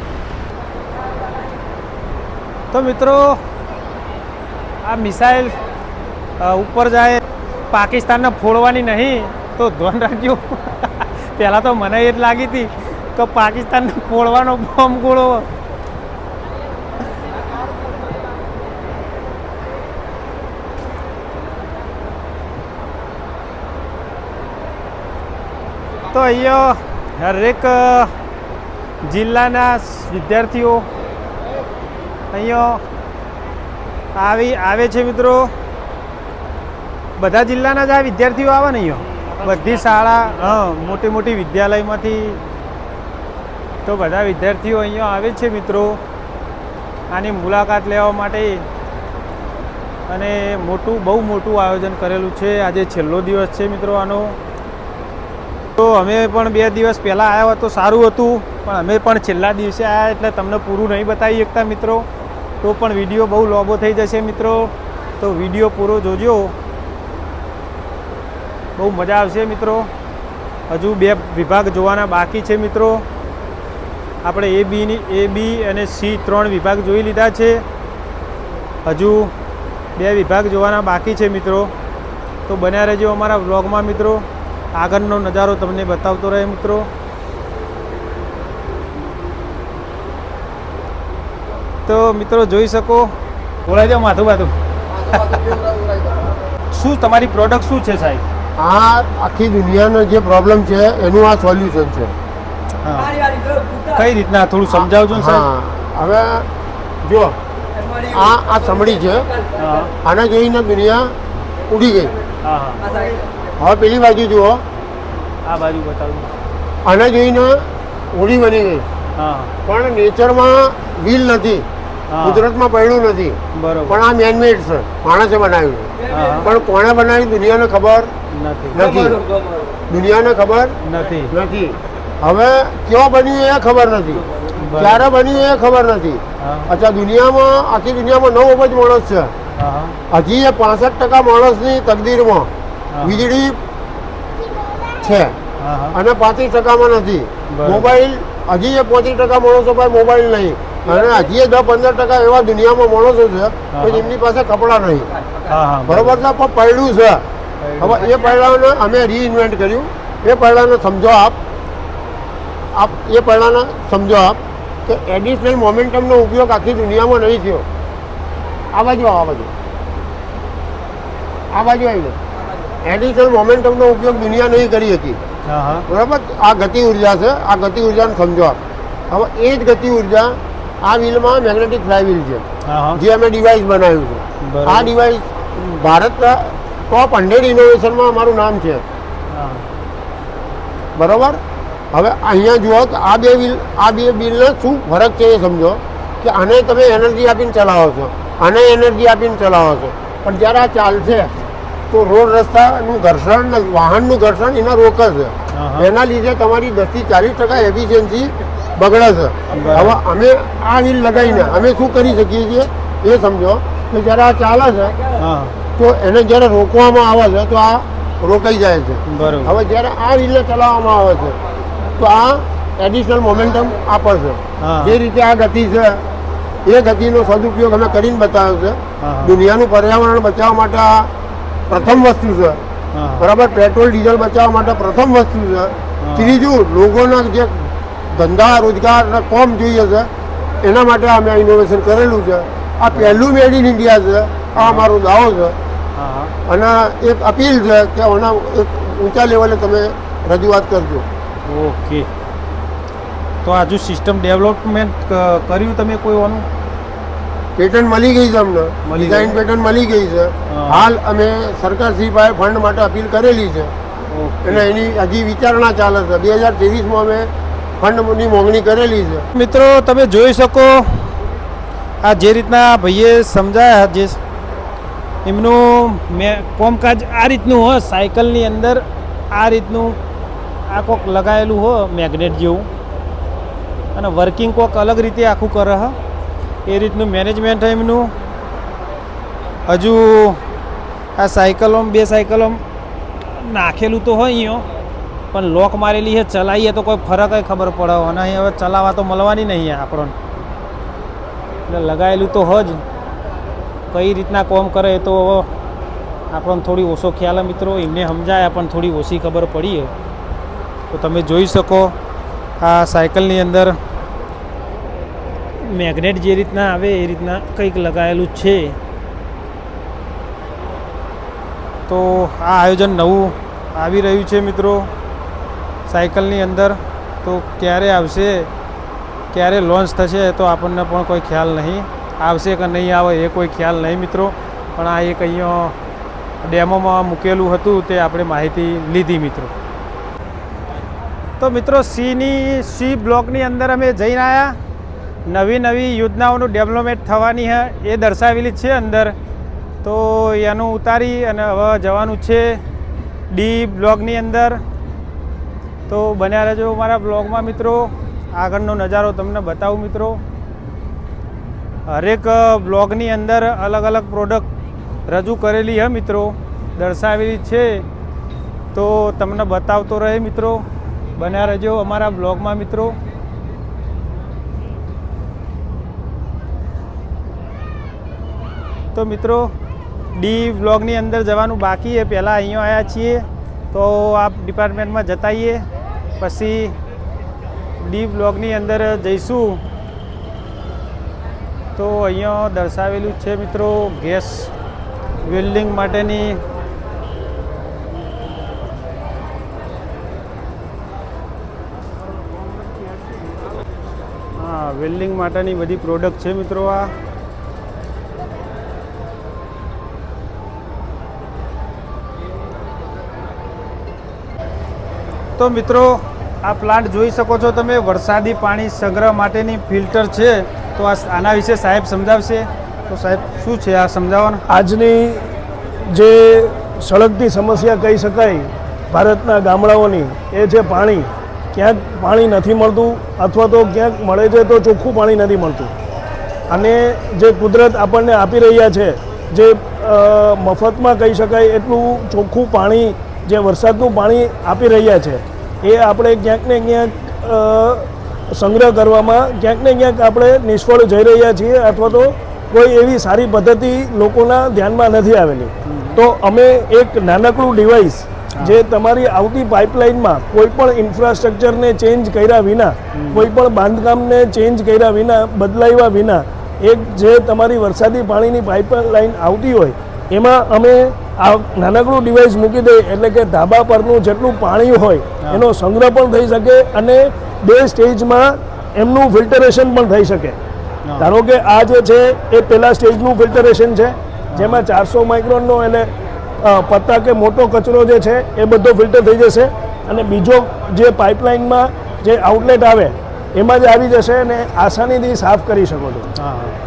તો મિત્રો આ મિસાઇલ ઉપર જાય, પાકિસ્તાનને ફોડવાની નહીં, તો ધ્યાન રાખજો. પહેલાં તો મને એ જ લાગી હતી કે પાકિસ્તાનને ફોડવાનો બોમ્બ ગોળો. તો અહીંયા દરેક જિલ્લાના વિદ્યાર્થીઓ અહીંયા આવે છે મિત્રો. બધા જિલ્લાના જ આ વિદ્યાર્થીઓ આવે ને અહીંયા બધી શાળા મોટી મોટી વિદ્યાલયમાંથી તો બધા વિદ્યાર્થીઓ અહીંયા આવે છે મિત્રો આની મુલાકાત લેવા માટે. અને બહુ મોટું આયોજન કરેલું છે. આજે છેલ્લો દિવસ છે મિત્રો આનો. તો અમે પણ 2 દિવસ પહેલાં આવ્યા તો સારું હતું, પણ અમે પણ છેલ્લા દિવસે આવ્યા એટલે તમને પૂરું નહીં બતાવી શકતા મિત્રો. તો પણ વિડીયો બહુ લાંબો થઈ જશે મિત્રો, તો વિડીયો પૂરો જોજો, બહુ મજા આવશે મિત્રો. હજુ 2 વિભાગ જોવાના બાકી છે મિત્રો. આપણે એ બી અને સી 3 વિભાગ જોઈ લીધા છે. હજુ 2 વિભાગ જોવાના બાકી છે મિત્રો. તો બન્યા રહેજો અમારા વ્લોગમાં મિત્રો. આગળનો નજારો તમને બતાવતો રહે મિત્રો. તો મિત્રો જોઈ શકો. બોલાઈ જાઓ માથું બાથું. શું તમારી પ્રોડક્ટ શું છે સાહેબ? આ આખી દુનિયાનો જે પ્રોબ્લેમ છે એનું આ સોલ્યુશન છે. કઈ રીતના થોડું સમજાવજો ને સાહેબ. હા, હવે જો આ સમડી છે, આના જોઈને દુનિયા ઉડી ગઈ. હવે પેલી બાજુ જુઓ, આ બાજુ બતાવું. આના જોઈને હોડી બની ગઈ. પણ નેચરમાં વ્હીલ નથી, કુદરતમાં પડ્યું નથી. બરોબર. પણ આ મેનમેડ છે, માણસે બનાવ્યું. પણ કોણે બનાવ્યું દુનિયાને ખબર નથી. દુનિયાને ખબર નથી. હવે ક્યાં બન્યું એ ખબર નથી, ક્યારે બન્યું એ ખબર નથી. અચ્છા, દુનિયામાં આખી દુનિયામાં 9 અબજ માણસ છે. હજી એ 65% માણસની તકદીરમાં વીજળી છે અને 35%માં નથી. મોબાઈલ હજી એ 35% માણસો પાસે મોબાઈલ નહીં, અને હજી એ 10-15% એવા દુનિયામાં માણસો છે કે જેમની પાસે કપડાં નહીં. બરોબર છે, પણ પડ્યું છે. હવે એ પડ્યાને અમે રીઇન્વેન્ટ કર્યું. એ પડ્યાને સમજો આપ એ પડ્યાને સમજો આપ કે એડિશનલ મોમેન્ટમનો ઉપયોગ આખી દુનિયામાં નહીં થયો. આ બાજુ આવી ગયો. એડિશનલ મોમેન્ટમનો ઉપયોગ દુનિયા નહીં કરી હતી. બરાબર. આ ગતિ ઉર્જા છે. આ ગતિ ઉર્જાને સમજો આપ. હવે એ જ ગતિ ઉર્જા આ વ્હીલમાં મેગ્નેટિક ફ્લાય વ્હીલ છે, જે અમે ડિવાઇસ બનાવ્યું છે. આ ડિવાઇસ ભારતના ટોપ 100 ઇનોવેશનમાં અમારું નામ છે. બરાબર. હવે અહીંયા જુઓ કે આ બે વ્હીલને શું ફરક છે એ સમજો કે આને તમે એનર્જી આપીને ચલાવો છો, આને એનર્જી આપીને ચલાવો છો. પણ જ્યારે આ ચાલશે તો રોડ રસ્તાનું ઘર્ષણ, વાહનનું ઘર્ષણ એના રોકે છે. એના લીધે તમારી 10 થી 40% એફિશિયન્સી બગડે છે. હવે અમે આ વ્હીલ લગાવીને અમે શું કરી શકીએ છીએ એ સમજો કે જ્યારે આ ચાલે છે તો એને જ્યારે રોકવામાં આવે છે તો આ રોકાઈ જાય છે. હવે જ્યારે આ વ્હીલને ચલાવવામાં આવે છે તો આ એડિશનલ મોમેન્ટમ આપે છે. જે રીતે આ ગતિ છે એ ગતિનો સદુપયોગ અમે કરીને બતાવ્યો છે. દુનિયાનું પર્યાવરણ બચાવવા માટે આ પ્રથમ વસ્તુ છે. બરાબર. પેટ્રોલ ડીઝલ બચાવવા માટે પ્રથમ વસ્તુ છે. ત્રીજું, લોકોના જે ધંધા રોજગાર કોમ જોઈએ છે એના માટે અમે ઇનોવેશન કરેલું છે. આ પહેલું મેડ ઇન ઇન્ડિયા છે. આ અમારો દાવો છે. અને એક અપીલ છે કે આના એક ઊંચા લેવલે તમે રજૂઆત કરજો. ઓકે. તો આજુ સિસ્ટમ ડેવલપમેન્ટ કર્યું તમે કોઈ આનું? પેટન્ટ મળી ગઈ છે અમને. ડિઝાઇન પેટન્ટ મળી ગઈ છે. હાલ અમે સરકારશ્રી પાસે ફંડ માટે અપીલ કરેલી છે અને એની હજી વિચારણા ચાલે છે. 2023માં અમે ફંડની માંગણી કરેલી છે. મિત્રો તમે જોઈ શકો આ જે રીતના ભાઈએ સમજાયા, જે એમનું કોમકાજ આ રીતનું હોય. સાયકલની અંદર આ રીતનું આ કોક લગાવેલું હોય મેગ્નેટ જેવું, અને વર્કિંગ કોક અલગ રીતે આખું કરે હ એ રીતનું મેનેજમેન્ટ છે એમનું. હજુ આ સાયકલો 2 સાયકલો નાખેલું તો હોય અહીંયા, પણ લોક મારેલી છે. ચલાવીએ તો કોઈ ફરક ખબર પડે, અને અહીં હવે ચલાવવા તો મળવાની નહીં આપણને. એટલે લગાવેલું તો હોય જ. કઈ રીતના કોમ કરે એ તો આપણને થોડી ઓછો ખ્યાલ મિત્રો. એમને સમજાય પણ થોડી ઓછી ખબર પડી. તો તમે જોઈ શકો આ સાયકલની અંદર મેગ્નેટ જે રીતના આવે એ રીતના કંઈક લગાવેલું છે. તો આ આયોજન નવું આવી રહ્યું છે મિત્રો સાયકલની અંદર. તો ક્યારે આવશે, ક્યારે લોન્ચ થશે તો આપણને પણ કોઈ ખ્યાલ નહીં. આવશે કે નહીં આવે એ કોઈ ખ્યાલ નહીં મિત્રો. પણ આ એક અહીંયા ડેમોમાં મૂકેલું હતું તે આપણે માહિતી લીધી મિત્રો. તો મિત્રો સી બ્લોકની અંદર અમે જઈને આવ્યા. નવી યોજનાઓનું ડેવલપમેન્ટ થવાની છે એ દર્શાવેલી છે અંદર. તો એનું ઉતારી અને હવે જવાનું છે ડી બ્લોકની અંદર. તો બન્યા રહેજો મારા બ્લોગમાં મિત્રો. આગળનો નજારો તમને બતાવું મિત્રો. હરેક બ્લોગની અંદર અલગ અલગ પ્રોડક્ટ રજૂ કરેલી છે મિત્રો, દર્શાવેલી છે. તો તમને બતાવતો રહે મિત્રો. બન્યા રહેજો અમારા બ્લોગમાં મિત્રો. તો મિત્રો ડી બ્લોગની અંદર જવાનું બાકી છે. પહેલાં અહીંયા આવ્યા છીએ તો આપ ડિપાર્ટમેન્ટમાં જતાઈએ, પછી ડી બ્લોગની અંદર જઈશું. તો અહીંયા દર્શાવેલું છે મિત્રો ગેસ વેલ્ડિંગ માટેની વેલ્ડિંગ માટેની બધી પ્રોડક્ટ છે મિત્રો. આ તો મિત્રો આ પ્લાન્ટ જોઈ શકો છો તમે, વરસાદી પાણી સંગ્રહ માટેની ફિલ્ટર છે. તો આના વિશે સાહેબ સમજાવશે. તો સાહેબ શું છે આ સમજાવવાનું? આજની જે સળગતી સમસ્યા કહી શકાય ભારતના ગામડાઓની, એ છે પાણી. ક્યાંક પાણી નથી મળતું અથવા તો ક્યાંક મળે છે તો ચોખ્ખું પાણી નથી મળતું. અને જે કુદરત આપણને આપી રહ્યા છે, જે મફતમાં કહી શકાય એટલું ચોખ્ખું પાણી જે વરસાદનું પાણી આપી રહ્યા છે, એ આપણે ક્યાંક ને ક્યાંક સંગ્રહ કરવામાં ક્યાંક ને ક્યાંક આપણે નિષ્ફળ જઈ રહ્યા છીએ અથવા તો કોઈ એવી સારી પદ્ધતિ લોકોના ધ્યાનમાં નથી આવેલી. તો અમે એક નાનકડું ડિવાઇસ જે તમારી આવતી પાઇપલાઇનમાં કોઈ પણ ઇન્ફ્રાસ્ટ્રક્ચરને ચેન્જ કર્યા વિના, કોઈ પણ બાંધકામને ચેન્જ કર્યા વિના, બદલાવ્યા વિના, એક જે તમારી વરસાદી પાણીની પાઇપલાઇન આવતી હોય એમાં અમે આ નાનકડું ડિવાઇસ મૂકી દઈએ એટલે કે ધાબા પરનું જેટલું પાણી હોય એનો સંગ્રહ પણ થઈ શકે અને 2 સ્ટેજમાં એમનું ફિલ્ટરેશન પણ થઈ શકે. ધારો કે આ જે છે એ પહેલા સ્ટેજનું ફિલ્ટરેશન છે, જેમાં 400 માઇક્રોનનો એટલે પત્તા કે મોટો કચરો જે છે એ બધો ફિલ્ટર થઈ જશે. અને બીજો જે પાઇપલાઇનમાં જે આઉટલેટ આવે એમાં જ આવી જશે અને આસાનીથી સાફ કરી શકો છો.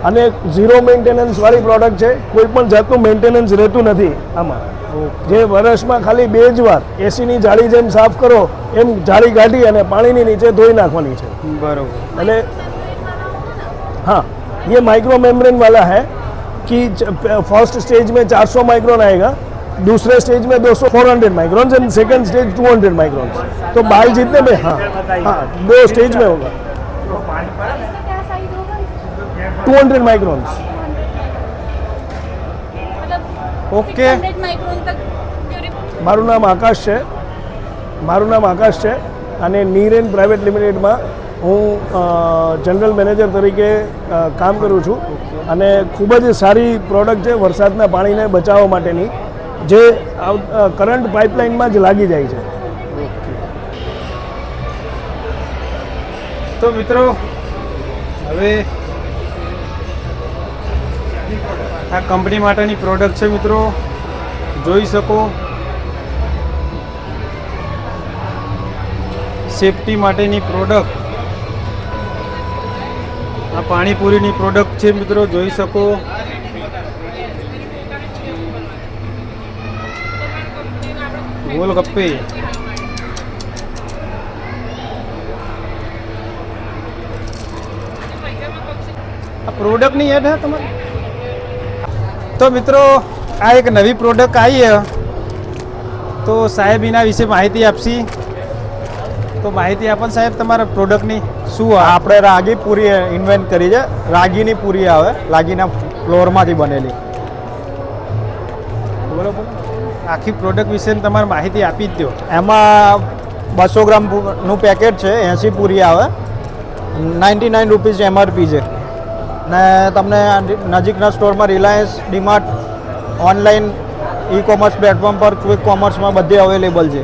અને ઝીરો મેન્ટેનન્સ વાળી પ્રોડક્ટ છે. કોઈ પણ જાતનું મેન્ટેનન્સ રહેતું નથી આમાં. જે વર્ષમાં ખાલી 2 જ વાર એસીની જાળી જેમ સાફ કરો એમ જાળી કાઢી અને પાણીની નીચે ધોઈ નાખવાની છે. બરોબર. એટલે हाँ, ये माइक्रो मेम्ब्रेन वाला है कि फर्स्ट स्टेज में 400 माइक्रोन आएगा, दूसरे स्टेज में 400 micron and second stage 200 micron. तो बाल जीतने में हाँ 2 स्टेज में होगा 200 माइक्रोन. ઓકે. મારું નામ આકાશ છે અને નીરેન પ્રાઇવેટ લિમિટેડમાં હું જનરલ મેનેજર તરીકે કામ કરું છું. અને ખૂબ જ સારી પ્રોડક્ટ છે વરસાદના પાણીને બચાવવા માટેની, જે કરંટ પાઇપલાઇનમાં જ લાગી જાય છે. તો મિત્રો હવે આ કંપની માટેની પ્રોડક્ટ છે મિત્રો, જોઈ શકો. સેફટી માટેની પ્રોડક્ટ, આ પાણીપુરીની પ્રોડક્ટ છે મિત્રો, જોઈ શકો. ગોલગપ્પે, આ પ્રોડક્ટની એડ હે તમારી. તો મિત્રો આ એક નવી પ્રોડક્ટ આવી છે, તો સાહેબ એના વિશે માહિતી આપશી. તો માહિતી આપો સાહેબ તમારા પ્રોડક્ટની. શું આપણે રાગી પૂરી ઇન્વેન્ટ કરી છે. રાગીની પૂરી આવે, રાગીના ફ્લોરમાંથી બનેલી. બરોબર. આખી પ્રોડક્ટ વિશે તમારે માહિતી આપી જ દો. એમાં 200 ગ્રામનું પેકેટ છે, 80 પૂરી આવે, 99 રૂપીઝ MRP છે. ને તમને નજીકના સ્ટોરમાં Reliance, DMart, online e commerce platform પર, ક્વિક કોમર્સમાં બધે અવેલેબલ છે.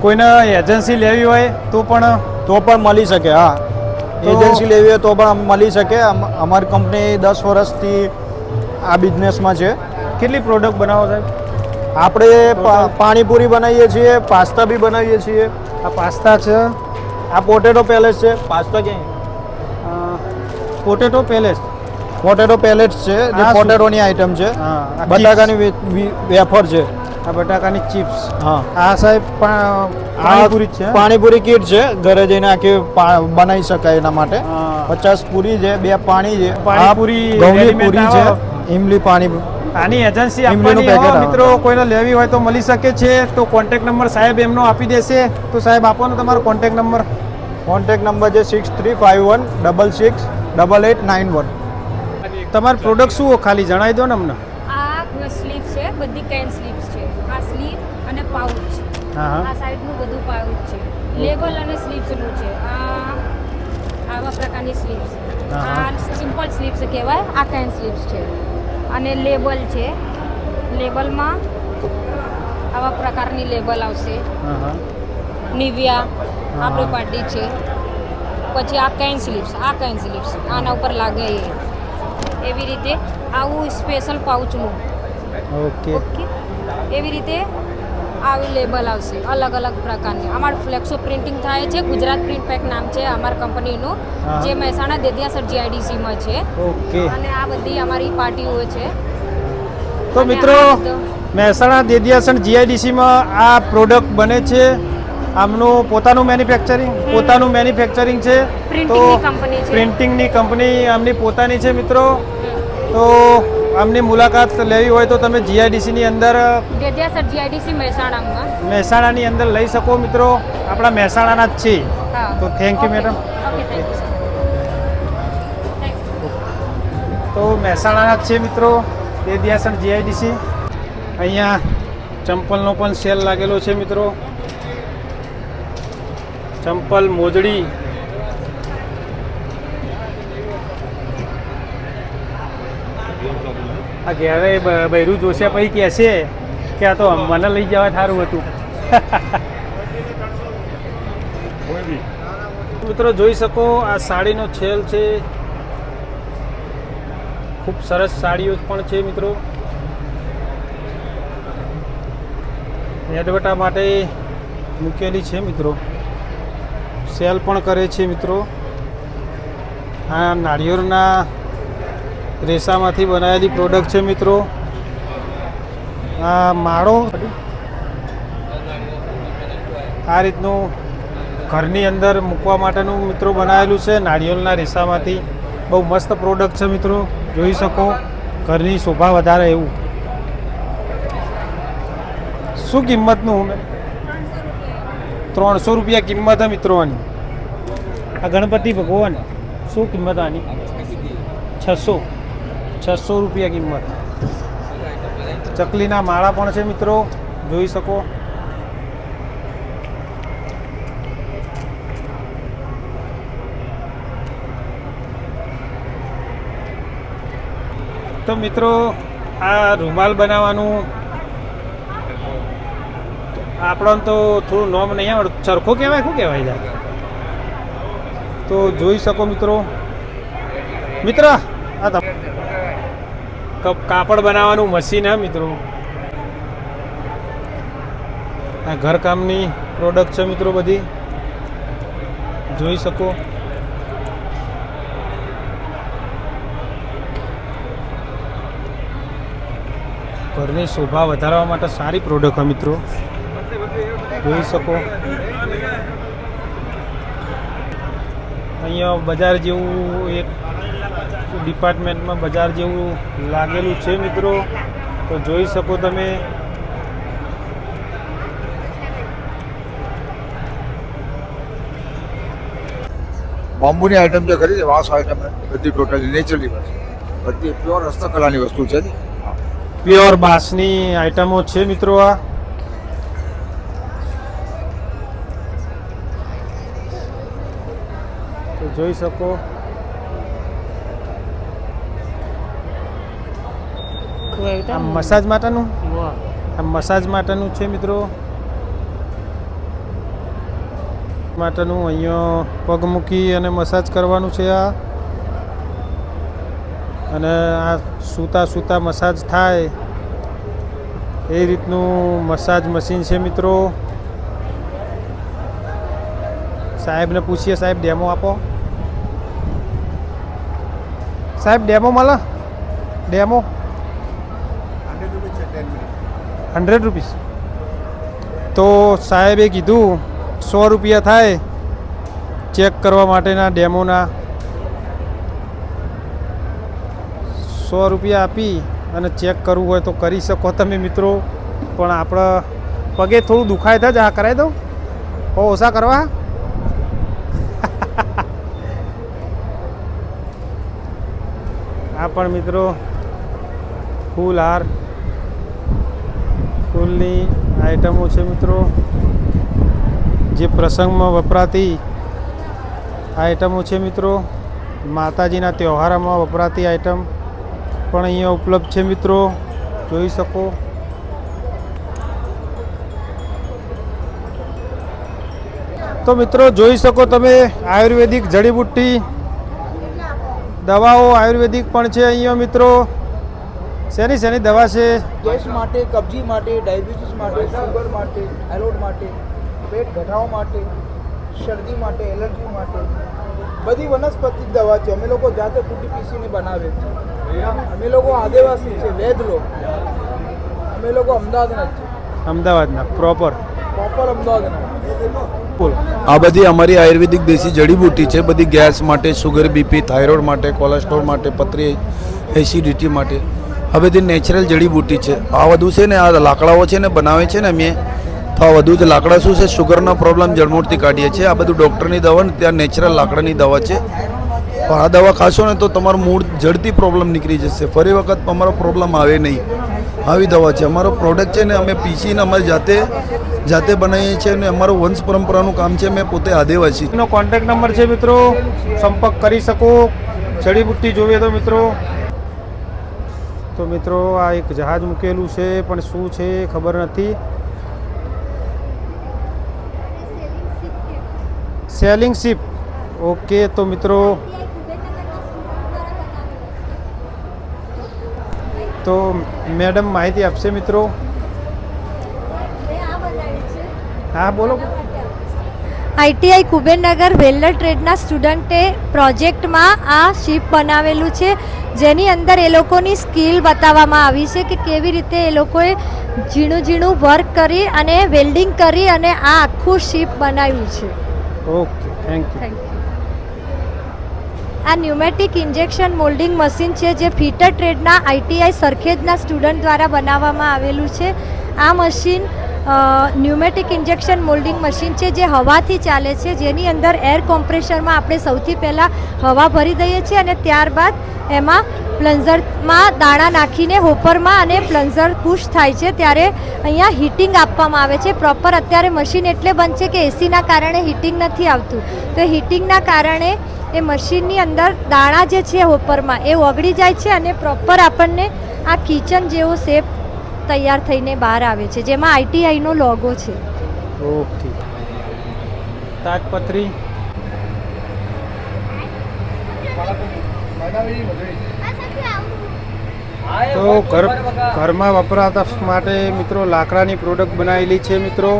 કોઈને એજન્સી લેવી હોય તો પણ મળી શકે. હા, એજન્સી લેવી હોય તો પણ મળી શકે. અમારી કંપની 10 વર્ષથી આ બિઝનેસમાં છે. કેટલી પ્રોડક્ટ બનાવો સાહેબ? આપણે પાણીપુરી બનાવીએ છીએ, પાસ્તા બી બનાવીએ છીએ. આ પાસ્તા છે, આ પોટેટો પેલેસ છે. પાસ્તા ક્યાં? Potato palace. પોટેટો પેલેટ્સ છે, જે શું? પોટેટોની આઈટમ છે. હા, બટાકાની વેફર છે. આ બટાકાની ચિપ્સ. હા, આ સાહેબ પાણીપુરી જ છે. પાણીપુરી કીટ છે, ઘરે જઈને આખી બનાવી શકાય એના માટે. હા. 50 પૂરી છે, 2 પાણી છે. પાણીપુરી ઘઉંની ready-made પૂરી છે, આવે. ઇમલી પાણી. આની એજન્સી ઇમલીનું આપવાની પેકેટ હોય આવે. મિત્રો કોઈને લેવી હોય તો મળી શકે છે. તો કોન્ટેક્ટ નંબર સાહેબ એમનો આપી દેશે. તો સાહેબ આપો ને તમારો કોન્ટેક્ટ નંબર. કોન્ટેક્ટ નંબર છે 6351 66 8891. તમારી પ્રોડક્ટ શું ખાલી જણાવી દો ને અમને. આ સ્લીવ છે, બધી કેન સ્લીવ્સ છે. આ સ્લીવ અને પાઉચ. હા હા. આ સાઈડનું બધું પાઉચ છે. લેબલ અને સ્લીવ્સનું છે. આવા પ્રકારની સ્લીવ્સ. હા. આ સિમ્પલ સ્લીવ્સ કહેવાય. આ કેન સ્લીવ્સ છે. અને લેબલ છે. લેબલમાં આવા પ્રકારની લેબલ આવશે. હા હા. નિવિયા આપણી પાર્ટી છે. પછી આ કેન સ્લીવ્સ, આના ઉપર લાગે એવી રીતે આવું સ્પેશિયલ પાઉચનું. ઓકે. ઓકે, એવી રીતે આવી લેબલ આવશે અલગ અલગ પ્રકારની. અમારું ફ્લેક્સો પ્રિન્ટિંગ થાય છે. ગુજરાત પ્રિન્ટ પેક નામ છે અમારા કંપનીનું, જે મહેસાણા દેદિયાસર GIDCમાં છે. ઓકે. અને આ બધી અમારી પાર્ટીઓ છે. તો મિત્રો મહેસાણા દેદિયાસર GIDCમાં આ પ્રોડક્ટ બને છે. આમનું પોતાનું મેન્યુફેક્ચરિંગ છે. પ્રિન્ટિંગની કંપની છે. પ્રિન્ટિંગની કંપની આમની પોતાની છે મિત્રો. તો આમની મુલાકાત લેવી હોય તો તમે GIDCની અંદર દેદિયાસર GIDC મહેસાણાની અંદર લઈ શકો મિત્રો. આપણા મહેસાણાના જ છે. તો thank you madam. Okay, thank you. તો મહેસાણાના જ છે મિત્રો દેદિયાસર GIDC. અહીંયા ચંપલનો પણ સેલ લાગેલો છે મિત્રો. ચંપલ, મોજડી. આ ઘેરે બૈરું જોશે પછી કહેશે કે આ તો મને લઈ જવા સારું હતું. મિત્રો જોઈ શકો આ સાડીનો સેલ છે. ખૂબ સરસ સાડીઓ પણ છે મિત્રો. એડવર્ટા માટે મૂકેલી છે મિત્રો. સેલ પણ કરે છે મિત્રો. આ નાળિયેરના રેસામાંથી બનાવેલી પ્રોડક્ટ છે મિત્રો. આ માળો આ રીતનું ઘરની અંદર મૂકવા માટેનું મિત્રો બનાવેલું છે નાળિયેરના રેસામાંથી. બહુ મસ્ત પ્રોડક્ટ છે મિત્રો. જોઈ શકો ઘરની શોભા વધારે એવું. શું કિંમતનું? 300 રૂપિયા કિંમત છે મિત્રો આની. આ ગણપતિ ભગવાન શું કિંમત આની? 600 રૂપિયા કિંમત. ચકલીના માળા પણ છે મિત્રો. જોઈ શકો. તો મિત્રો આ રૂમાલ બનાવવાનું આપણને તો થોડું નોમ નહીં આવડતું. ચરખો કહેવાય, શું કહેવાય જાય? તો જોઈ શકો મિત્રો. આ કાપડ બનાવવાનું મશીન હે મિત્રો. આ ઘરકામની પ્રોડક્ટ છે મિત્રો બધી. જોઈ શકો. ઘરની શોભા વધારવા માટે સારી પ્રોડક્ટ છે મિત્રો. જોઈ શકો. અહીંયા બજાર જેવું એક ડિપાર્ટમેન્ટમાં બજાર જેવું લાગેલું છે મિત્રો. તો જોઈ શકો તમે. બાંબુની આઈટમ જે ખરી છે, વાંસ આઈટમ બધી ટોટલી નેચરલી બધી પ્યોર હસ્તકલાની વસ્તુ છે. પ્યોર બાંસની આઈટમો છે મિત્રો. આ તો જોઈ શકો. આ મસાજ માટેનું છે મિત્રો. માટેનું અહીંયા પગ મૂકી અને મસાજ કરવાનું છે આ, અને આ સૂતા સૂતા મસાજ થાય એ રીતનું મસાજ મશીન છે મિત્રો. સાહેબને પૂછીએ, સાહેબ ડેમો આપો. સાહેબ ડેમો મળે? Demo 100 rupees. તો સાહેબે કીધું 100 રૂપિયા થાય ચેક કરવા માટેના ડેમોના. 100 રૂપિયા આપી અને ચેક કરવું હોય તો કરી શકો તમે મિત્રો. પણ આપણે પગે થોડું દુખાય થાય જ. હા કરાવી દઉં? ઓછા કરવા. આ પણ મિત્રો ફૂલ હાર, ફૂલની આઈટમો છે મિત્રો. જે પ્રસંગમાં વપરાતી આઈટમો છે મિત્રો. માતાજીના તહેવારોમાં વપરાતી આઈટમ પણ અહીંયા ઉપલબ્ધ છે મિત્રો, જોઈ શકો. તો મિત્રો જોઈ શકો તમે આયુર્વેદિક જડીબુટ્ટી દવાઓ આયુર્વેદિક પણ છે અહીંયા મિત્રો. શેની શેની દવા છે? ગેસ માટે, કબજી માટે, ડાયાબિટીસ માટે, શુગર માટે, થાઇરોઇડ માટે, પેટ ઘટાડવા માટે, શરદી માટે, એલર્જી માટે, બધી વનસ્પતિ દવા છે. અમે લોકો જાતે કુટી પીસીને બનાવે છે. અમે લોકો આદિવાસી છે, વેદ લોક. અમે લોકો અમદાવાદના જ છે. અમદાવાદના પ્રોપર અમદાવાદના. આ બધી અમારી આયુર્વેદિક દેશી જડીબુટ્ટી છે. બધી ગેસ માટે, શુગર, બીપી, થાઇરોઇડ માટે, કોલેસ્ટ્રોલ માટે, પથરી, એસિડિટી માટે આ બધી નેચરલ જડીબુટ્ટી છે. આ બધું છે ને, આ લાકડાઓ છે ને બનાવે છે ને અમે, તો આ બધું જ લાકડા શું છે, શુગરનો પ્રોબ્લેમ જળમૂળથી કાઢીએ છીએ. આ બધું ડૉક્ટરની દવા ને ત્યાં નેચરલ લાકડાની દવા છે. પણ આ દવા ખાશો ને તો તમારું મૂળ જડથી પ્રોબ્લેમ નીકળી જશે. ફરી વખત તમારો પ્રોબ્લેમ આવે નહીં. આવી દવા છે. અમારો પ્રોડક્ટ છે ને અમે પીસીને અમારી જાતે બનાવીએ છીએ અને અમારું વંશ પરંપરાનું કામ છે. મેં પોતે આદિવાસી. એનો કોન્ટેક્ટ નંબર છે મિત્રો, સંપર્ક કરી શકો જડીબુટ્ટી જોઈએ તો મિત્રો. તો મિત્રો આ એક જહાજ મૂકેલું છે, પણ શું છે ખબર નથી. Selling ship. ઓકે, તો મિત્રો તો મેડમ માહિતી આપશે મિત્રો. હા બોલો. આઈટીઆઈ કુબેરનગર વેલ્ડર ટ્રેડના સ્ટુડન્ટે પ્રોજેક્ટમાં આ શિપ બનાવેલું છે, જેની અંદર એ લોકોની સ્કિલ બતાવવામાં આવી છે કે કેવી રીતે એ લોકોએ ઝીણું ઝીણું વર્ક કરી અને વેલ્ડિંગ કરી અને આ આખું શિપ બનાવ્યું છે. Okay, thank you. આ ન્યુમેટિક ઇન્જેક્શન મોલ્ડિંગ મશીન છે, જે ફિટર ટ્રેડના આઈટીઆઈ સરખેજના સ્ટુડન્ટ દ્વારા બનાવવામાં આવેલું છે. આ machine pneumatic injection moulding machine છે, જે હવાથી ચાલે છે, જેની અંદર એર કોમ્પ્રેશરમાં આપણે સૌથી પહેલાં હવા ભરી દઈએ છીએ અને ત્યારબાદ એમાં પ્લન્ઝરમાં દાણા નાખીને હોપરમાં અને પ્લન્ઝર પુશ થાય છે ત્યારે અહીંયા હીટિંગ આપવામાં આવે છે પ્રોપર. અત્યારે મશીન એટલે બંધ છે કે એસીના કારણે હીટિંગ નથી આવતું, તો હીટિંગના કારણે એ મશીનની અંદર દાણા જે છે હોપરમાં એ ઓગળી જાય છે અને પ્રોપર આપણને આ કિચન જેવો શેપ તૈયાર થઈને બહાર આવે છે, જેમાં આઈટીઆઈનો લોગો છે. ઓકે. તાજપત્રી. તો ઘરમાં વપરાતા માટે મિત્રો લાકડાની પ્રોડક્ટ બનાવેલી છે મિત્રો.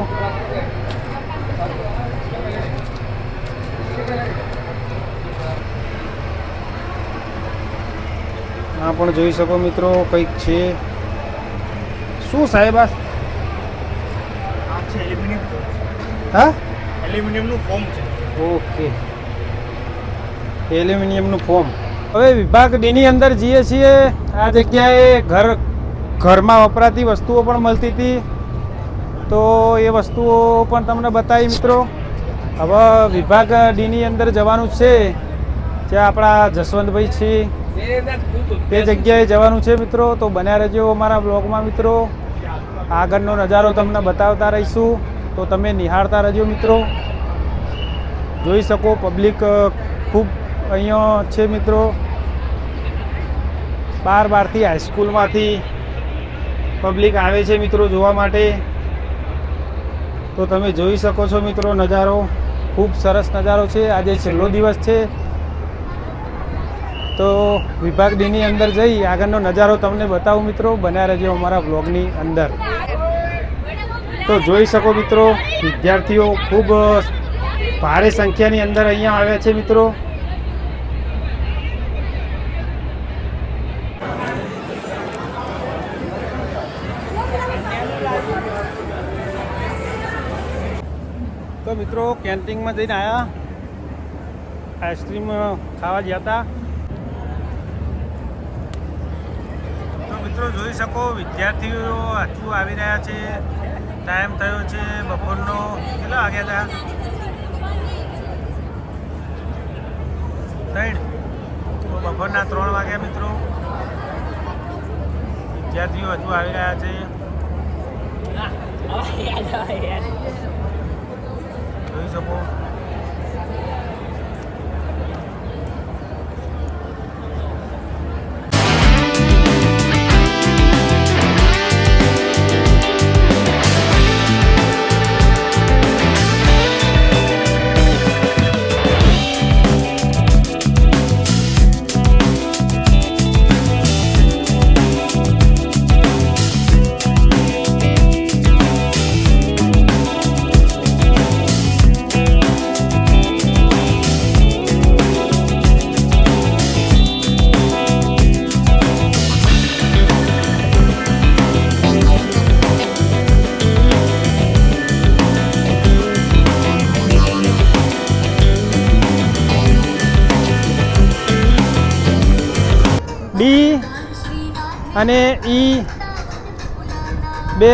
આ પણ જોઈ શકો મિત્રો કંઈક છે. શું સાહેબ આ છે? હા, એલ્યુમિનિયમનું ફોર્મ છે. ઓકે, એલ્યુમિનિયમનું ફોર્મ. હવે વિભાગ ડીની અંદર જઈએ છીએ. આ જગ્યાએ ઘરમાં વપરાતી વસ્તુઓ પણ મળતી હતી, તો એ વસ્તુઓ પણ તમને બતાવી મિત્રો. હવે વિભાગ ડીની અંદર જવાનું છે, જ્યાં આપણા જસવંતભાઈ છે તે જગ્યાએ જવાનું છે મિત્રો. તો બન્યા રહેજો અમારા બ્લોગમાં મિત્રો. આગળનો નજારો તમને બતાવતા રહીશું, તો તમે નિહાળતા રહેજો મિત્રો. જોઈ શકો પબ્લિક ખૂબ અહીંયા છે મિત્રો. બહારથી હાઈસ્કૂલમાંથી પબ્લિક આવે છે મિત્રો જોવા માટે. તો તમે જોઈ શકો છો મિત્રો નજારો. ખૂબ સરસ નજારો છે. આજે છેલ્લો દિવસ છે, તો વિભાગ ડીની અંદર જઈ આગળનો નજારો તમને બતાવું મિત્રો. બન્યા રહેજો અમારા બ્લોગની અંદર. તો જોઈ શકો મિત્રો, વિદ્યાર્થીઓ ખૂબ ભારે સંખ્યાની અંદર અહીંયા આવ્યા છે મિત્રો. તો મિત્રો કેન્ટીનમાં જઈને આવ્યા, આઈસ્ક્રીમ ખાવા ગયા હતા. તો મિત્રો જોઈ શકો વિદ્યાર્થીઓ હજુ આવી રહ્યા છે. ટાઈમ થયો છે બપોરનો, કેટલા વાગ્યા હતા? 3. તો બપોરના 3 વાગ્યા મિત્રો. વિદ્યાર્થીઓ હજુ આવી રહ્યા છે. જોઈ શકો ડી અને ઈ 2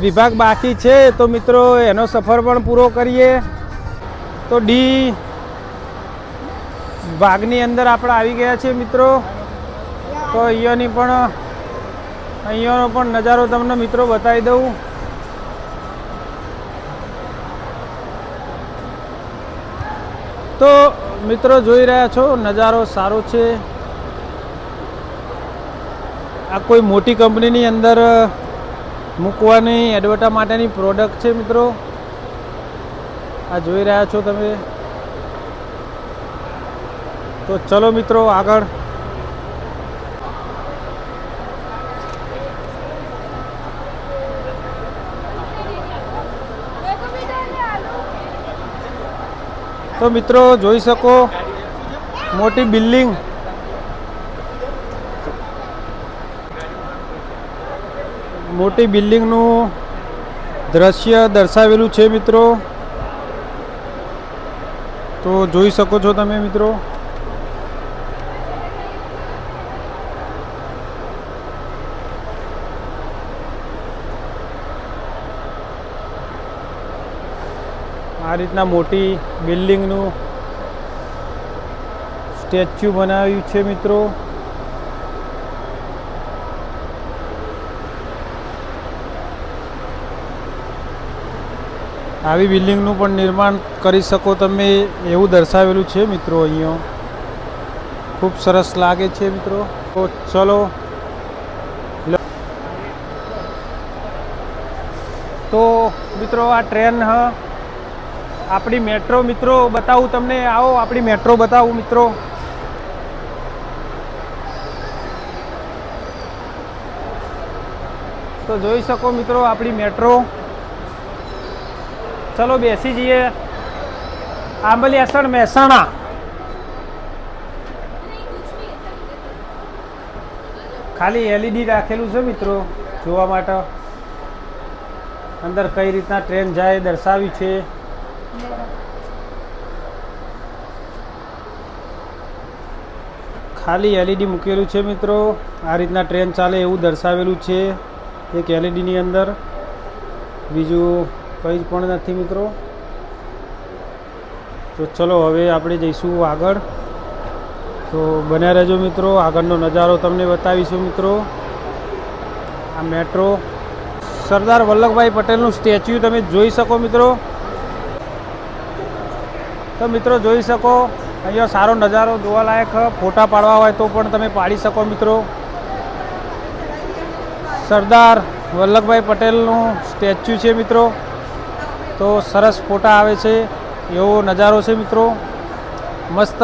વિભાગ બાકી છે. તો મિત્રો એનો સફર પણ પૂરો કરીએ. તો ડી ભાગની અંદર આપણે આવી ગયા છે મિત્રો. તો અહીંયાનો પણ નજારો તમને મિત્રો બતાવી દઉં. તો મિત્રો જોઈ રહ્યા છો, નજારો સારો છે. આ કોઈ મોટી કંપનીની અંદર મૂકવાની એડવર્ટા માટેની પ્રોડક્ટ છે મિત્રો. આ જોઈ રહ્યા છો તમે. તો ચલો મિત્રો આગળ. તો મિત્રો જોઈ શકો મોટી બિલ્ડિંગ. મોટી બિલ્ડિંગનું દ્રશ્ય દર્શાવેલું છે મિત્રો. તો જોઈ શકો છો તમે મિત્રો. આ રીતના મોટી બિલ્ડિંગનું સ્ટેચ્યુ બનાવ્યું છે મિત્રો. આવી બિલ્ડિંગનું પણ નિર્માણ કરી શકો તમે એવું દર્શાવેલું છે મિત્રો. અહીંયા ખૂબ સરસ લાગે છે મિત્રો. તો ચલો. તો મિત્રો આ ટ્રેન આપણી મેટ્રો મિત્રો બતાવું તમને. આવો આપણી મેટ્રો બતાવું મિત્રો. તો જોઈ શકો મિત્રો આપણી મેટ્રો. ચલો બેસી જઈએ. આંબલિયાસણ મહેસાણા. ખાલી એલઈડી રાખેલું છે મિત્રો જોવા માટે. અંદર કઈ રીતના ટ્રેન જાય દર્શાવી છે. ખાલી એલઈડી મૂકેલું છે મિત્રો. આ રીતના ટ્રેન ચાલે એવું દર્શાવેલું છે એક એલઈડીની અંદર. બીજું કંઈ જ પણ નથી મિત્રો. તો ચલો હવે આપણે જઈશું આગળ. તો બન્યા રહેજો મિત્રો, આગળનો નજારો તમને બતાવીશું મિત્રો. આ મેટ્રો સરદાર વલ્લભભાઈ પટેલનું સ્ટેચ્યુ તમે જોઈ શકો મિત્રો. તો મિત્રો જોઈ શકો અહીંયા સારો નજારો જોવાલાયક. ફોટા પાડવા હોય તો પણ તમે પાડી શકો મિત્રો. સરદાર વલ્લભભાઈ પટેલનું સ્ટેચ્યુ છે મિત્રો. તો સરસ ફોટા આવે છે. એવો નજારો છે મિત્રો. મસ્ત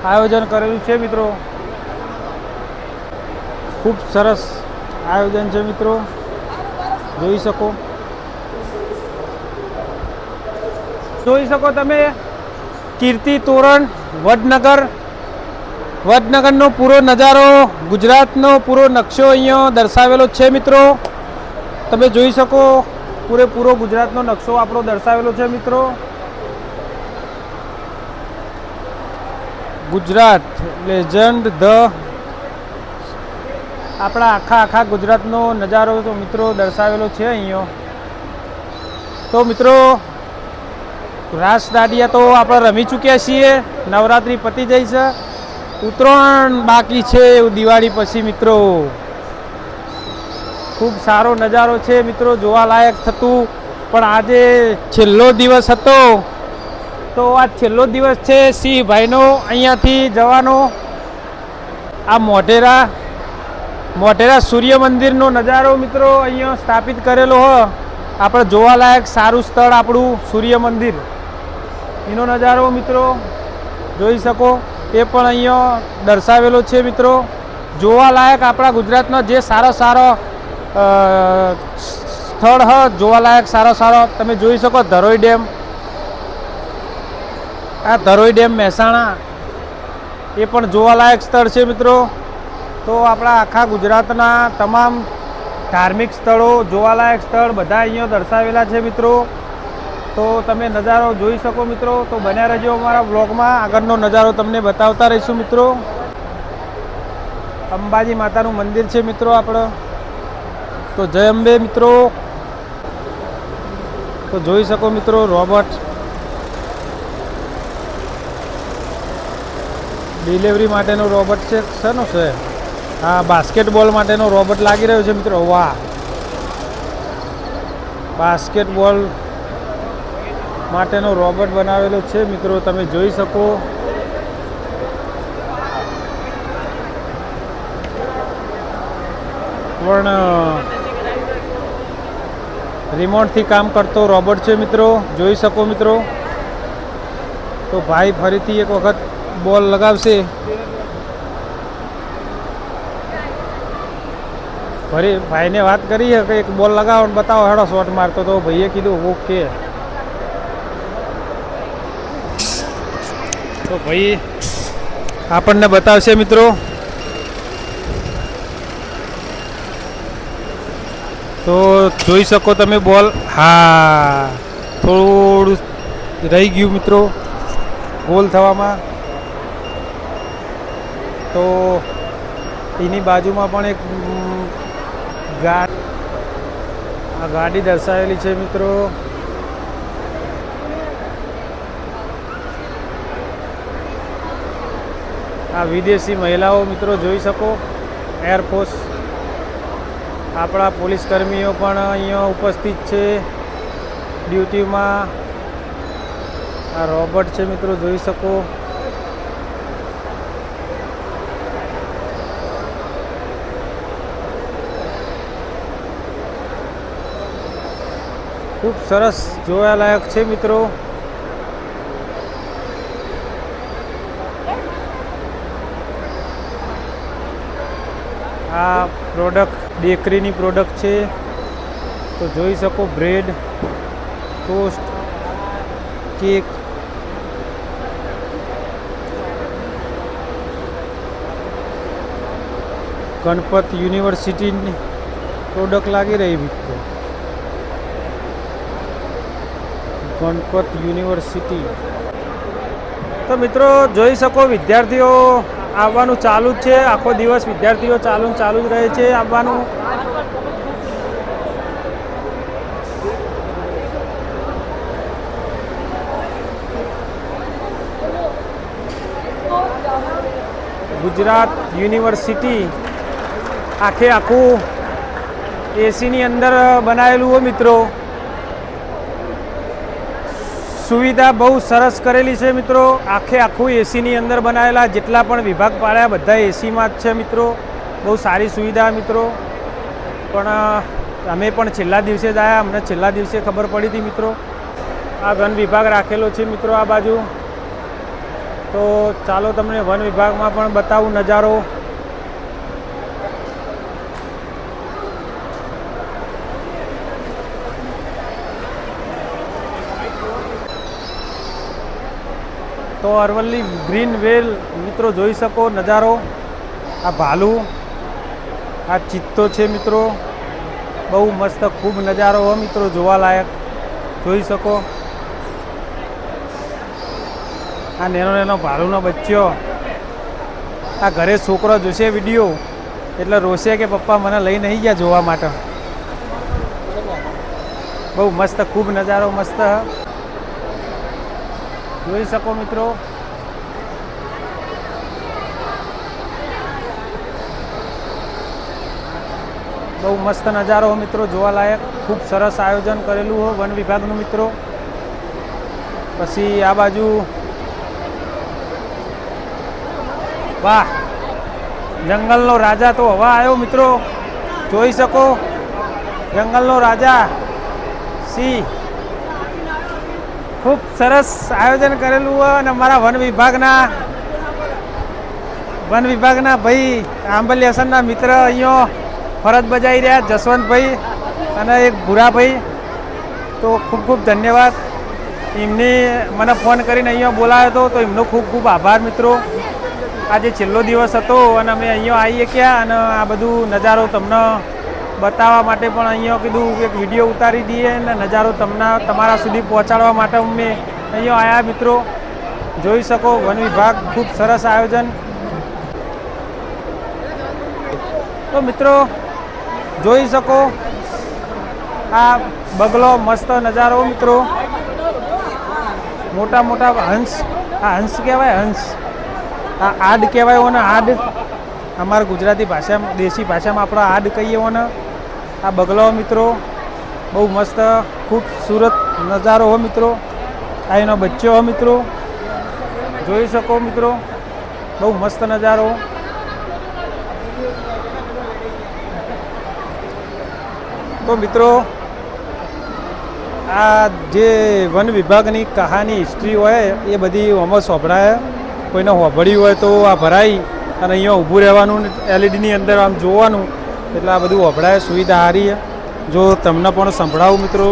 આયોજન કરેલું છે મિત્રો. ખૂબ સરસ આયોજન છે મિત્રો, જોઈ શકો તમે. કીર્તિ તોરણ વડનગરનો પૂરો નજારો, ગુજરાતનો પૂરો નકશો અહીંયા દર્શાવેલો છે મિત્રો. તમે જોઈ શકો પૂરેપૂરો ગુજરાતનો નકશો આપણો દર્શાવેલો છે મિત્રો. ગુજરાત લેજન્ડ આપણા આખા ગુજરાતનો નજારો તો મિત્રો દર્શાવેલો છે અહીંયા. તો મિત્રો રાસ દાંડિયા તો આપણે રમી ચૂક્યા છીએ, નવરાત્રિ પતી જાય છે, ઉત્તરાયણ બાકી છે દિવાળી પછી મિત્રો. ખૂબ સારો નજારો છે મિત્રો, જોવાલાયક થતું. પણ આજે છેલ્લો દિવસ હતો, તો આ છેલ્લો દિવસ છે સિંહભાઈનો અહીંયાથી જવાનો. આ મોઢેરા સૂર્ય મંદિરનો નજારો મિત્રો અહીંયા સ્થાપિત કરેલો હો. આપણે જોવાલાયક સારું સ્થળ આપણું સૂર્ય મંદિર, એનો નજારો મિત્રો જોઈ શકો. એ પણ અહીંયા દર્શાવેલો છે મિત્રો. જોવાલાયક આપણા ગુજરાતનો જે સારો સ્થળ હ જોવાલાયક સારો તમે જોઈ શકો. ધરોઈ ડેમ, આ ધરોઈ ડેમ મહેસાણા, એ પણ જોવાલાયક સ્થળ છે મિત્રો. તો આપણા આખા ગુજરાતના તમામ ધાર્મિક સ્થળો, જોવાલાયક સ્થળ બધા અહીંયા દર્શાવેલા છે મિત્રો. તો તમે નજારો જોઈ શકો મિત્રો. તો બન્યા રહેજો અમારા બ્લોગમાં, આગળનો નજારો તમને બતાવતા રહીશું મિત્રો. અંબાજી માતાનું મંદિર છે મિત્રો આપણે. તો જય અંબે મિત્રો. તો જોઈ શકો મિત્રો રોબોટ ડિલિવરી માટેનો રોબોટ છે. શેનો છે? હા, બાસ્કેટબોલ માટેનો રોબોટ લાગી રહ્યો છે મિત્રો. વાહ, બાસ્કેટબોલ માટેનો રોબોટ બનાવેલો છે મિત્રો, તમે જોઈ શકો. પણ રિમોટથી કામ કરતો રોબોટ છે મિત્રો, જોઈ શકો મિત્રો. તો ભાઈ ફરીથી એક વખત બોલ લગાવશે. ફરી ભાઈને વાત કરી છે કે એક બોલ લગાવો ને બતાવો, હેડો શોટ મારતો. તો ભાઈએ કીધું ઓકે. તો ભાઈ આપણને બતાવશે મિત્રો. તો જોઈ શકો તમે બોલ. હા, થોડું રહી ગયું મિત્રો ગોલ થવામાં. તો એની બાજુમાં પણ એક ગાડી દર્શાવેલી છે મિત્રો. આ વિદેશી મહિલાઓ મિત્રો જોઈ શકો. એરફોર્સ આપણા પોલીસ કર્મીઓ પણ અહીંયા ઉપસ્થિત છે ડ્યુટીમાં. આ રોબોટ છે મિત્રો, જોઈ શકો. ખૂબ સરસ જોવાલાયક છે મિત્રો. આ પ્રોડક્ટ બેકરીની પ્રોડક્ટ છે. તો જોઈ શકો બ્રેડ, ટોસ્ટ, કેક. ગણપત યુનિવર્સિટીની પ્રોડક્ટ લાગી રહી મિત્રો. ગણપત યુનિવર્સિટી. તો મિત્રો જોઈ શકો વિદ્યાર્થીઓ આવવાનું ચાલુ જ છે. આખો દિવસ વિદ્યાર્થીઓ ચાલુ જ રહે છે આવવાનું. ગુજરાત યુનિવર્સિટી આખું એસીની અંદર બનાવેલું હોય મિત્રો. સુવિધા બહુ સરસ કરેલી છે મિત્રો. આખું એસીની અંદર બનાવેલા જેટલા પણ વિભાગ પાડ્યા બધા એસીમાં જ છે મિત્રો. બહુ સારી સુવિધા મિત્રો. પણ અમે પણ છેલ્લા દિવસે જ આવ્યા, અમને છેલ્લા દિવસે ખબર પડી હતી મિત્રો. આ વન વિભાગ રાખેલો છે મિત્રો આ બાજુ. તો ચાલો તમને વન વિભાગમાં પણ બતાવું નજારો. તો અરવલ્લી ગ્રીન વેલ મિત્રો જોઈ શકો નજારો. આ ભાલુ, આ ચિત્તો છે મિત્રો. બહુ મસ્ત ખૂબ નજારો હો મિત્રો, જોવાલાયક જોઈ શકો. આ નેનો ભાલુનો બચ્ચો. આ ઘરે છોકરો જોશે વિડીયો એટલે રોશે કે પપ્પા મને લઈ નહીં ગયા જોવા માટે. બહુ મસ્ત ખૂબ નજારો મસ્ત જોઈ શકો મિત્રો. બહુ મસ્ત નજારો મિત્રો, જોવાલાયક. ખૂબ સરસ આયોજન કરેલું હો વન વિભાગનું મિત્રો. પછી આ બાજુ વાહ, જંગલનો રાજા તો હવા આવ્યો મિત્રો, જોઈ શકો. જંગલનો રાજા સિંહ. ખૂબ સરસ આયોજન કરેલું હોય અને અમારા વન વિભાગના ભાઈ આંબલી હસનના મિત્ર અહીંયા ફરજ બજાવી રહ્યા, જસવંતભાઈ અને એક ભૂરાભાઈ. તો ખૂબ ખૂબ ધન્યવાદ. એમની મને ફોન કરીને અહીંયા બોલાવ્યો હતો, તો એમનો ખૂબ ખૂબ આભાર મિત્રો. આજે છેલ્લો દિવસ હતો અને અમે અહીંયા આવીએ ક્યાં અને આ બધું નજારો તમને બતાવવા માટે પણ અહીંયા કીધું એક વિડીયો ઉતારી દઈએ અને નજારો તમારા સુધી પહોંચાડવા માટે અમે અહીંયા આવ્યા મિત્રો. જોઈ શકો વન વિભાગ ખૂબ સરસ આયોજન. તો મિત્રો જોઈ શકો આ બગલો મસ્ત નજારો મિત્રો. મોટા મોટા હંસ, આ હંસ કહેવાય, હંસ. આ આડ કહેવાય ને, આડ અમારા ગુજરાતી ભાષામાં, દેશી ભાષામાં આપણે આડ કહીએ ને. આ બગલો મિત્રો બહુ મસ્ત ખૂબસૂરત નજારો હો મિત્રો. આ એનો બચ્ચો હો મિત્રો, જોઈ શકો મિત્રો. બહુ મસ્ત નજારો. તો મિત્રો આ જે વન વિભાગની કહાની હિસ્ટ્રી હોય એ બધી આમાં સોંભળાય. કોઈને હોભળ્યું હોય તો આ ભરાઈ અને અહીંયા ઊભું રહેવાનું, એલઈડીની અંદર આમ જોવાનું, એટલે આ બધું હોભળાય. સુવિધા સારી. જો તમને પણ સંભળાવું મિત્રો,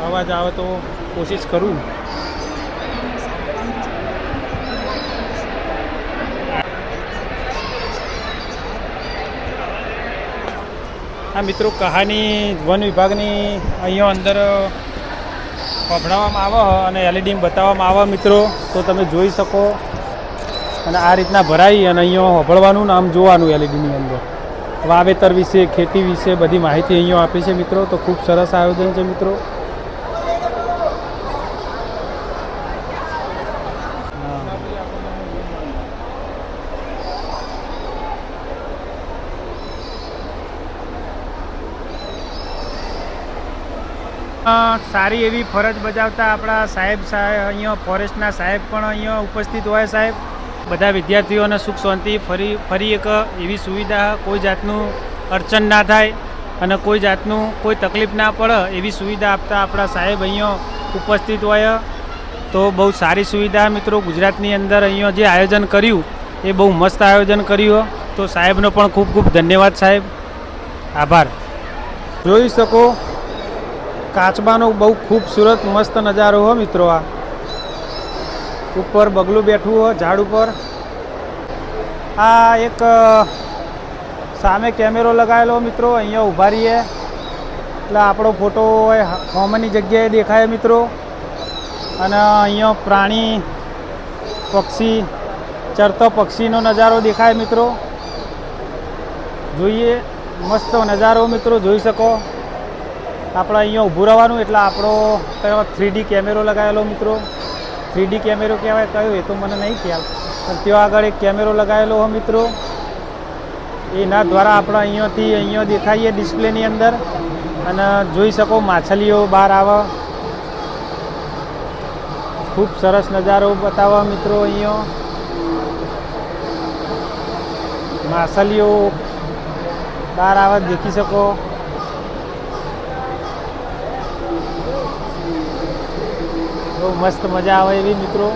અવાજ આવે તો કોશિશ કરું. આ મિત્રો કહાની વન વિભાગની અહીંયા અંદર હોભળાવવામાં આવે અને એલઈડીમાં બતાવવામાં આવે મિત્રો. તો તમે જોઈ શકો. અને આ રીતના ભરાઈ અને અહીંયા હોભળવાનું ને આમ જોવાનું એલઈડીની અંદર. વાવેતર વિશે, ખેતી વિશે બધી માહિતી અહીંયા આપી છે મિત્રો. તો ખૂબ સરસ આયોજન છે મિત્રો. સારી એવી ફરજ બજાવતા આપણા સાહેબ અહીંયા ફોરેસ્ટના સાહેબ પણ અહીંયા ઉપસ્થિત હોય. સાહેબ બધા વિદ્યાર્થીઓને સુખ શાંતિ ફરી એક એવી સુવિધા, કોઈ જાતનું અડચણ ના થાય અને કોઈ જાતનું કોઈ તકલીફ ના પડે એવી સુવિધા આપતા આપણા સાહેબ અહીંયા ઉપસ્થિત હોય. તો બહુ સારી સુવિધા મિત્રો. ગુજરાતની અંદર અહીંયા જે આયોજન કર્યું એ બહુ મસ્ત આયોજન કર્યું. તો સાહેબનો પણ ખૂબ ખૂબ ધન્યવાદ સાહેબ, આભાર. જોઈ શકો કાચબાનો બહુ ખૂબસૂરત મસ્ત નજારો હો મિત્રો. આ ઉપર બગલું બેઠું હોય ઝાડ ઉપર. આ એક સામે કેમેરો લગાવેલો મિત્રો, અહીંયા ઊભા રહીએ એટલે આપણો ફોટો હોય હોમની જગ્યાએ દેખાય મિત્રો. અને અહીંયા પ્રાણી, પક્ષી, ચરતો પક્ષીનો નજારો દેખાય મિત્રો. જોઈએ મસ્ત નજારો મિત્રો, જોઈ શકો. આપણે અહીંયા ઊભું રહેવાનું એટલે આપણો 3D કેમેરો લગાવેલો મિત્રો. 3D કેમેરો કહેવાય કયો એ તો મને નહીં ખ્યાલ, પણ ત્યાં આગળ એક કેમેરો લગાવેલો હોય મિત્રો. એના દ્વારા આપણે અહીંયા દેખાઈએ ડિસ્પ્લેની અંદર. અને જોઈ શકો માછલીઓ બહાર આવે. ખૂબ સરસ નજારો બતાવવા મિત્રો. અહીંયા માછલીઓ બહાર આવે દેખી શકો. બહુ મસ્ત મજા આવે એવી મિત્રો.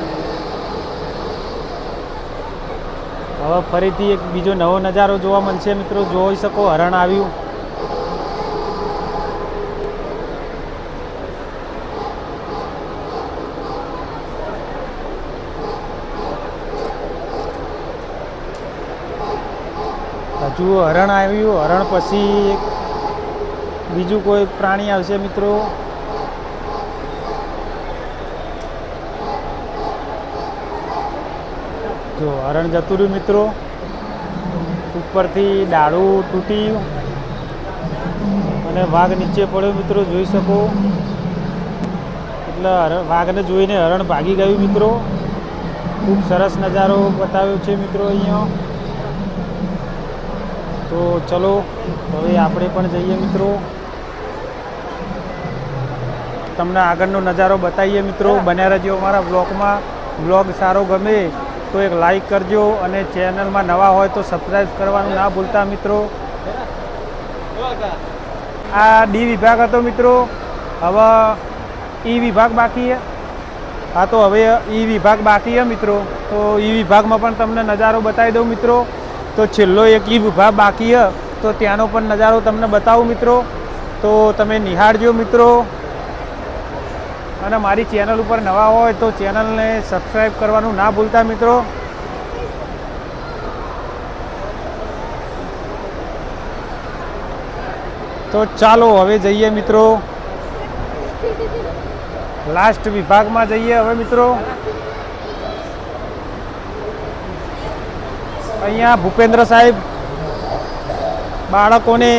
હવે ફરીથી એક બીજો નવો નજારો જોવા મળશે મિત્રો. જોઈ શકો હરણ આવ્યું. હજુ હરણ આવ્યું. હરણ પછી બીજું કોઈ પ્રાણી આવશે મિત્રો. જો હરણ જતું રહ્યું મિત્રો. ઉપરથી ડાળું તૂટ્યું અને વાઘ નીચે પડ્યો મિત્રો. જોઈ શકો એટલે વાઘને જોઈને હરણ ભાગી ગયું મિત્રો. ખૂબ સરસ નજારો બતાવ્યો છે મિત્રો અહીંયા. તો ચલો હવે આપણે પણ જઈએ મિત્રો. તમને આગળનો નજારો બતાવીએ મિત્રો. બન્યા રહેજો અમારા બ્લોગમાં. બ્લોગ સારો ગમે તો એક લાઈક કરજો અને ચેનલમાં નવા હોય તો સબસ્ક્રાઈબ કરવાનું ના ભૂલતા મિત્રો. આ ડી વિભાગ હતો મિત્રો. હવે ઈ વિભાગ બાકી છે. હા તો હવે ઈ વિભાગ બાકી છે મિત્રો. તો ઈ વિભાગમાં પણ તમને નજારો બતાવી દઉં મિત્રો. તો છેલ્લો એક ઈ વિભાગ બાકી છે તો ત્યાંનો પણ નજારો તમને બતાવું મિત્રો. તો તમે નિહાળજો મિત્રો. અને મારી ચેનલ ઉપર નવા હોય તો ચેનલને સબસ્ક્રાઈબ કરવાનું ના ભૂલતા મિત્રો. તો ચાલો હવે જઈએ મિત્રો. લાસ્ટ વિભાગમાં જઈએ હવે મિત્રો. અહીંયા ભૂપેન્દ્ર સાહેબ બાળકોને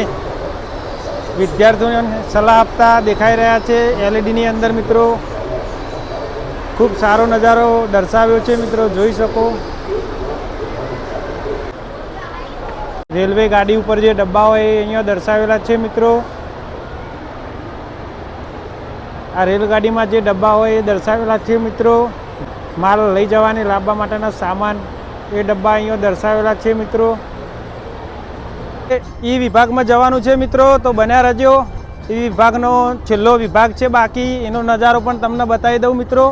વિદ્યાર્થીઓને સલાહ આપતા દેખાઈ રહ્યા છે એલઈડીની અંદર મિત્રો. ખૂબ સારો નજારો દર્શાવ્યો છે મિત્રો. જોઈ શકો રેલવે ગાડી ઉપર જે ડબ્બાઓ એ અહીંયા દર્શાવેલા છે મિત્રો. આ રેલગાડીમાં જે ડબ્બા હોય એ દર્શાવેલા છે મિત્રો. માલ લઈ જવાને લાવવા માટેના સામાન એ ડબ્બા અહીંયા દર્શાવેલા છે મિત્રો. ઈ વિભાગમાં જવાનું છે મિત્રો. તો બન્યા રહેજો. ઈ વિભાગનો છેલ્લો વિભાગ છે બાકી. એનો નજારો પણ તમને બતાવી દઉં મિત્રો.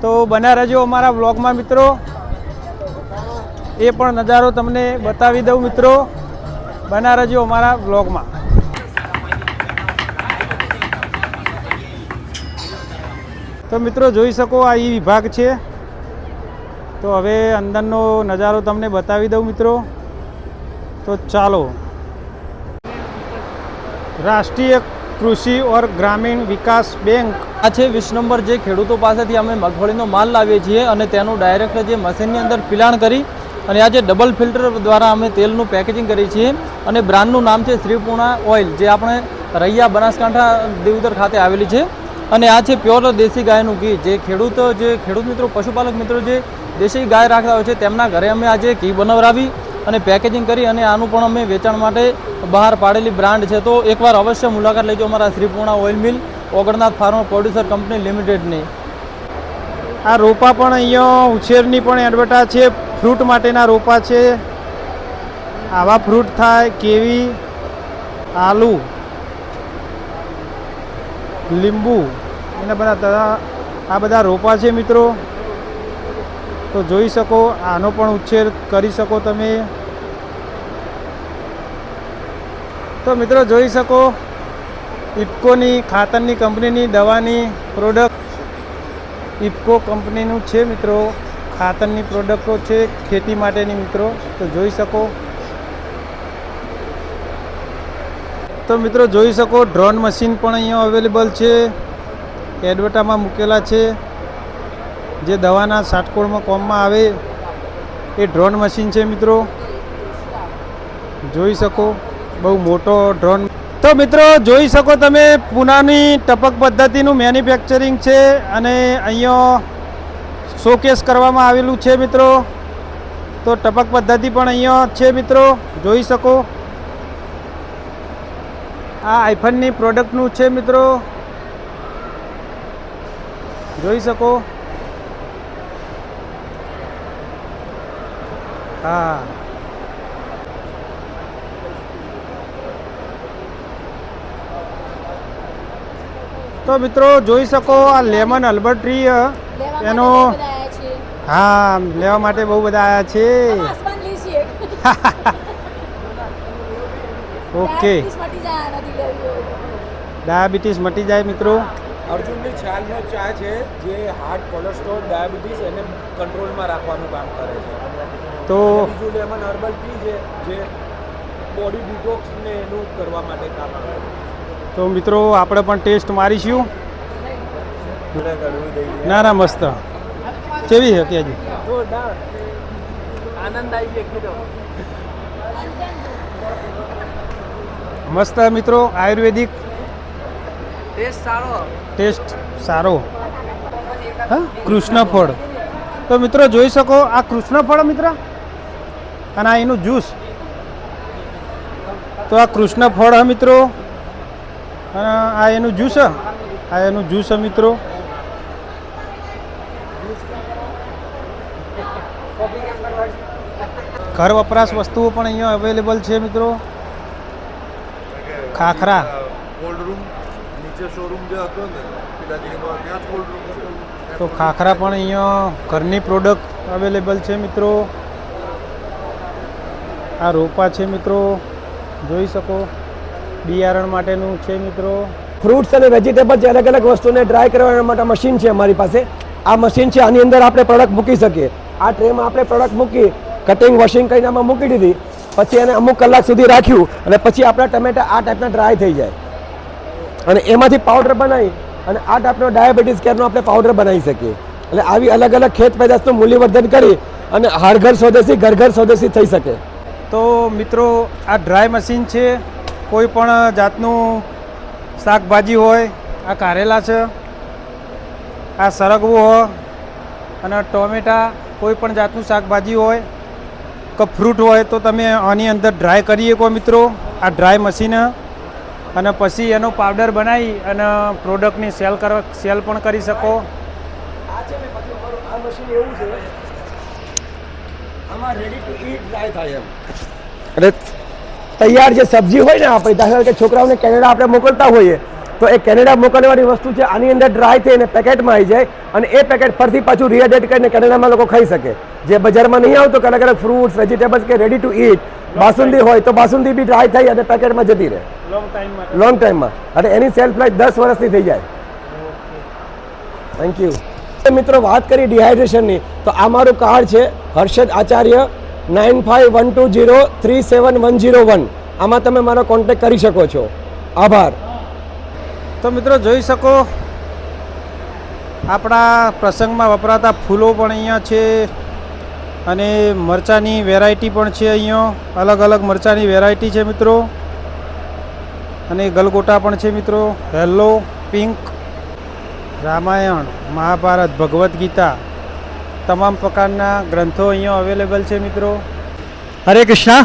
તો બન્યા રહેજો અમારા બ્લોગમાં મિત્રો. એ પણ નજારો તમને બતાવી દઉં મિત્રો. બન્યા રહેજો અમારા બ્લોગમાં. તો મિત્રો જોઈ શકો આ ઈ વિભાગ છે. તો હવે અંદરનો નજારો તમને બતાવી દઉં મિત્રો. તો ચાલો. રાષ્ટ્રીય કૃષિ ઓર ગ્રામીણ વિકાસ બેંક આ છે 20 નંબર. જે ખેડૂતો પાસેથી અમે મગફળીનો માલ લાવીએ છીએ અને તેનું ડાયરેક્ટ જે મશીનની અંદર પિલાણ કરી અને આ જે ડબલ ફિલ્ટર દ્વારા અમે તેલનું પેકેજિંગ કરીએ છીએ. અને બ્રાન્ડનું નામ છે શ્રીપૂર્ણા ઓઇલ, જે આપણે રૈયા બનાસકાંઠા દેવદર ખાતે આવેલી છે. અને આ છે પ્યોર દેશી ગાયનું ઘી. જે ખેડૂત મિત્રો, પશુપાલક મિત્રો જે દેશી ગાય રાખતા હોય છે તેમના ઘરે અમે આજે ઘી બનાવરાવી અને પેકેજિંગ કરી અને આનું પણ અમે વેચાણ માટે બહાર પાડેલી બ્રાન્ડ છે. તો એકવાર અવશ્ય મુલાકાત લેજો અમારા Shripurna oil mill, Oganath farmer producer company લિમિટેડની. આ રોપા પણ અહીંયા ઉછેરની પણ એડવર્ટાઇઝ છે. ફ્રૂટ માટેના રોપા છે. આવા ફ્રૂટ થાય કેવી, આલુ, લીંબુ, એના બધા આ બધા રોપા છે મિત્રો. તો જોઈ શકો આનો પણ ઉછેર કરી શકો તમે. તો મિત્રો જોઈ શકો ઇફકોની ખાતરની કંપનીની દવાની પ્રોડક્ટ ઇફકો કંપનીનું છે મિત્રો. ખાતરની પ્રોડક્ટો છે ખેતી માટેની મિત્રો. તો જોઈ શકો. તો મિત્રો જોઈ શકો ડ્રોન મશીન પણ અહીંયા અવેલેબલ છે. એડવર્ટામાં મૂકેલા છે. જે દવાના છાંટકોળમાં કોમમાં આવે એ ડ્રોન મશીન છે મિત્રો. જોઈ શકો બહુ મોટો ડ્રોન. તો મિત્રો જોઈ શકો તમે પૂનાની ટપક પદ્ધતિનું મેન્યુફેક્ચરિંગ છે અને અહીંયા શોકેસ કરવામાં આવેલું છે મિત્રો. તો ટપક પદ્ધતિ પણ અહીંયા છે મિત્રો. જોઈ શકો આ આઈફોનની પ્રોડક્ટનું છે મિત્રો. જોઈ શકો. હા તો મિત્રો જોઈ શકો આ લેમન અલ્બર્ટ ટ્રી એનો હા લેવા માટે બહુ બધા આવ્યા છે. ઓકે ડાયાબિટીસ મટી જાય મિત્રો. અર્જુનની છાલનો ચા છે જે હાર્ટ કોલેસ્ટ્રોલ ડાયાબિટીસ એને કંટ્રોલમાં રાખવાનું કામ કરે છે. તો બીજું લેમન હર્બલ ટી છે જે બોડી ડિટોક્સને એનું કરવા માટે કામ આવે છે. તો મિત્રો આપણે પણ ટેસ્ટ મારીશું. ના ના મસ્ત કેવી છે કેજી આનંદ આવી એકદમ મસ્ત મિત્રો આયુર્વેદિક ટેસ્ટ સારો. હા કૃષ્ણ ફળ તો મિત્રો જોઈ શકો આ કૃષ્ણ ફળ મિત્ર અને આ એનું જ્યુસ. તો આ કૃષ્ણ ફળ હા મિત્રો અને આ એનું જ્યુસ આ એનું જ્યુસ મિત્રો. ઘર વપરાશ વસ્તુઓ પણ અહીંયા અવેલેબલ છે મિત્રો. ખાખરા કોલ્ડ રૂમ નીચે શોરૂમ જે હતો ને પિતાજીમાં ત્યાં જ કોલ્ડ રૂમ હતો. તો ખાખરા પણ અહીંયા ઘરની પ્રોડક્ટ અવેલેબલ છે મિત્રો. આ રોપા છે મિત્રો જોઈ શકો બિયારણ માટેનું છે મિત્રો. ફ્રૂટ્સ અને વેજીટેબલ જે અલગ અલગ વસ્તુને ડ્રાય કરવા માટે મશીન છે અમારી પાસે. આ મશીન છે આની અંદર આપણે પ્રોડક્ટ મૂકી શકીએ. આ ટ્રેમાં આપણે પ્રોડક્ટ મૂકી કટિંગ વોશિંગ કરીને આમાં મૂકી દીધી પછી એને અમુક કલાક સુધી રાખ્યું અને પછી આપણા ટમેટા આ ટાઈપના ડ્રાય થઈ જાય અને એમાંથી પાવડર બનાવી અને આ ટાઈપનો ડાયાબિટીસ કેરનો આપણે પાવડર બનાવી શકીએ. એટલે આવી અલગ અલગ ખેત પેદાશનું મૂલ્યવર્ધન કરી અને હર ઘર સ્વદેશી ઘર ઘર સ્વદેશી થઈ શકે. તો મિત્રો આ ડ્રાય મશીન છે. કોઈ પણ જાતનું શાકભાજી હોય આ કારેલા છે આ સરગવો હોય અને ટોમેટા કોઈ પણ જાતનું શાકભાજી હોય કે ફ્રૂટ હોય તો તમે આની અંદર ડ્રાય કરી શકો મિત્રો આ ડ્રાય મશીન. અને પછી એનો પાવડર બનાવી અને પ્રોડક્ટની સેલ પણ કરી શકો. આ મશીન એવું છે આમાં રેડી ટુ ઈટ ડ્રાય થાય એમ. એટલે તૈયાર જે સબ્જી હોય ને આપણે દાખલા કે છોકરાઓને કેનેડા આપણે મોકલતા હોઈએ તો એ કેનેડા મોકલવાની વસ્તુ છે આની અંદર ડ્રાય થઈને પેકેટમાં આવી જાય અને એ પેકેટ ફરથી પાછું રિએડેટ કરીને કેનેડામાં લોકો ખાઈ શકે. જે બજારમાં નહીં આવતો કે અલગ અલગ ફ્રૂટ્સ વેજીટેબલ્સ કે રેડી ટુ ઈટ બાસુંદી હોય તો બાસુંદી બી ડ્રાય થઈ અને પેકેટમાં જતી રહે લોંગ ટાઈમમાં અને એની સેલ્ફ લાઈફ 10 વર્ષની થઈ જાય. Thank you. મિત્રો વાત કરી ડિહાઇડ્રેશનની તો આ મારું કાર્ડ છે હર્ષદ આચાર્ય 9512037101. આમાં તમે મારો કોન્ટેક્ટ કરી શકો છો. આભાર. તો મિત્રો જોઈ શકો આપણા પ્રસંગમાં વપરાતા ફૂલો પણ અહીંયા છે અને મરચાંની વેરાયટી પણ છે. અહીંયા અલગ અલગ મરચાંની વેરાયટી છે મિત્રો અને ગલગોટા પણ છે મિત્રો. યલો પિંક રામાયણ મહાભારત ભગવદ્ ગીતા તમામ પ્રકારના ગ્રંથો અહીંયા અવેલેબલ છે મિત્રો. હરે કૃષ્ણ.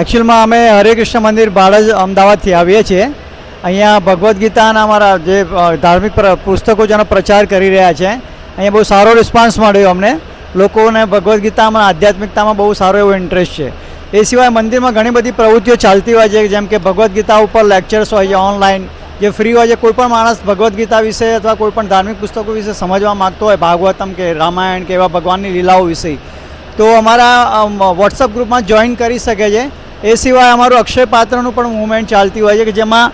એકચ્યુઅલમાં અમે હરે કૃષ્ણ મંદિર બાળજ અમદાવાદથી આવીએ છીએ. અહીંયા ભગવદ્ ગીતાના અમારા જે ધાર્મિક પુસ્તકો જેનો પ્રચાર કરી રહ્યા છે અહીંયા બહુ સારો રિસ્પોન્સ મળ્યો અમને. લોકોને ભગવદ્ ગીતામાં આધ્યાત્મિકતામાં બહુ સારો એવો ઇન્ટરેસ્ટ છે. એ સિવાય મંદિરમાં ઘણી બધી પ્રવૃત્તિઓ ચાલતી હોય છે જેમ કે ભગવદ્ ગીતા ઉપર લેક્ચર્સ હોય છે ઓનલાઈન જે ફ્રી હોય છે. કોઈ પણ માણસ ભગવદ્ ગીતા વિશે અથવા કોઈ પણ ધાર્મિક પુસ્તકો વિશે સમજવા માગતો હોય ભાગવતમ કે રામાયણ કે એવા ભગવાનની લીલાઓ વિશે તો અમારા વોટ્સઅપ ગ્રુપમાં જોઈન કરી શકે છે. એ સિવાય અમારું અક્ષય પાત્રનું પણ મૂવમેન્ટ ચાલતી હોય છે કે જેમાં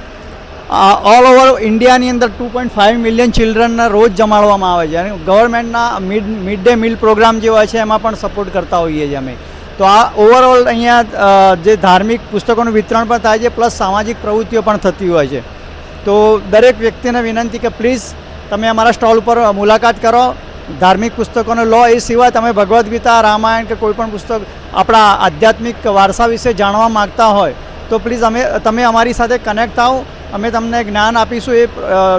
ઓલ ઓવર ઇન્ડિયાની અંદર 2.5 મિલિયન ચિલ્ડ્રનના રોજ જમાડવામાં આવે છે અને ગવર્મેન્ટના મિડ ડે મીલ પ્રોગ્રામ જે હોય છે એમાં પણ સપોર્ટ કરતા હોઈએ છીએ અમે. તો આ ઓવરઓલ અહીંયા જે ધાર્મિક પુસ્તકોનું વિતરણ પણ થાય છે પ્લસ સામાજિક પ્રવૃત્તિઓ પણ થતી હોય છે. તો દરેક વ્યક્તિને વિનંતી કે પ્લીઝ તમે અમારા સ્ટોલ ઉપર મુલાકાત કરો, ધાર્મિક પુસ્તકોને લો. એ સિવાય તમે ભગવદ્ ગીતા રામાયણ કે કોઈ પણ પુસ્તક આપણા આધ્યાત્મિક વારસા વિશે જાણવા માગતા હોય તો પ્લીઝ તમે અમારી સાથે કનેક્ટ થાઓ. અમે તમને જ્ઞાન આપીશું, એ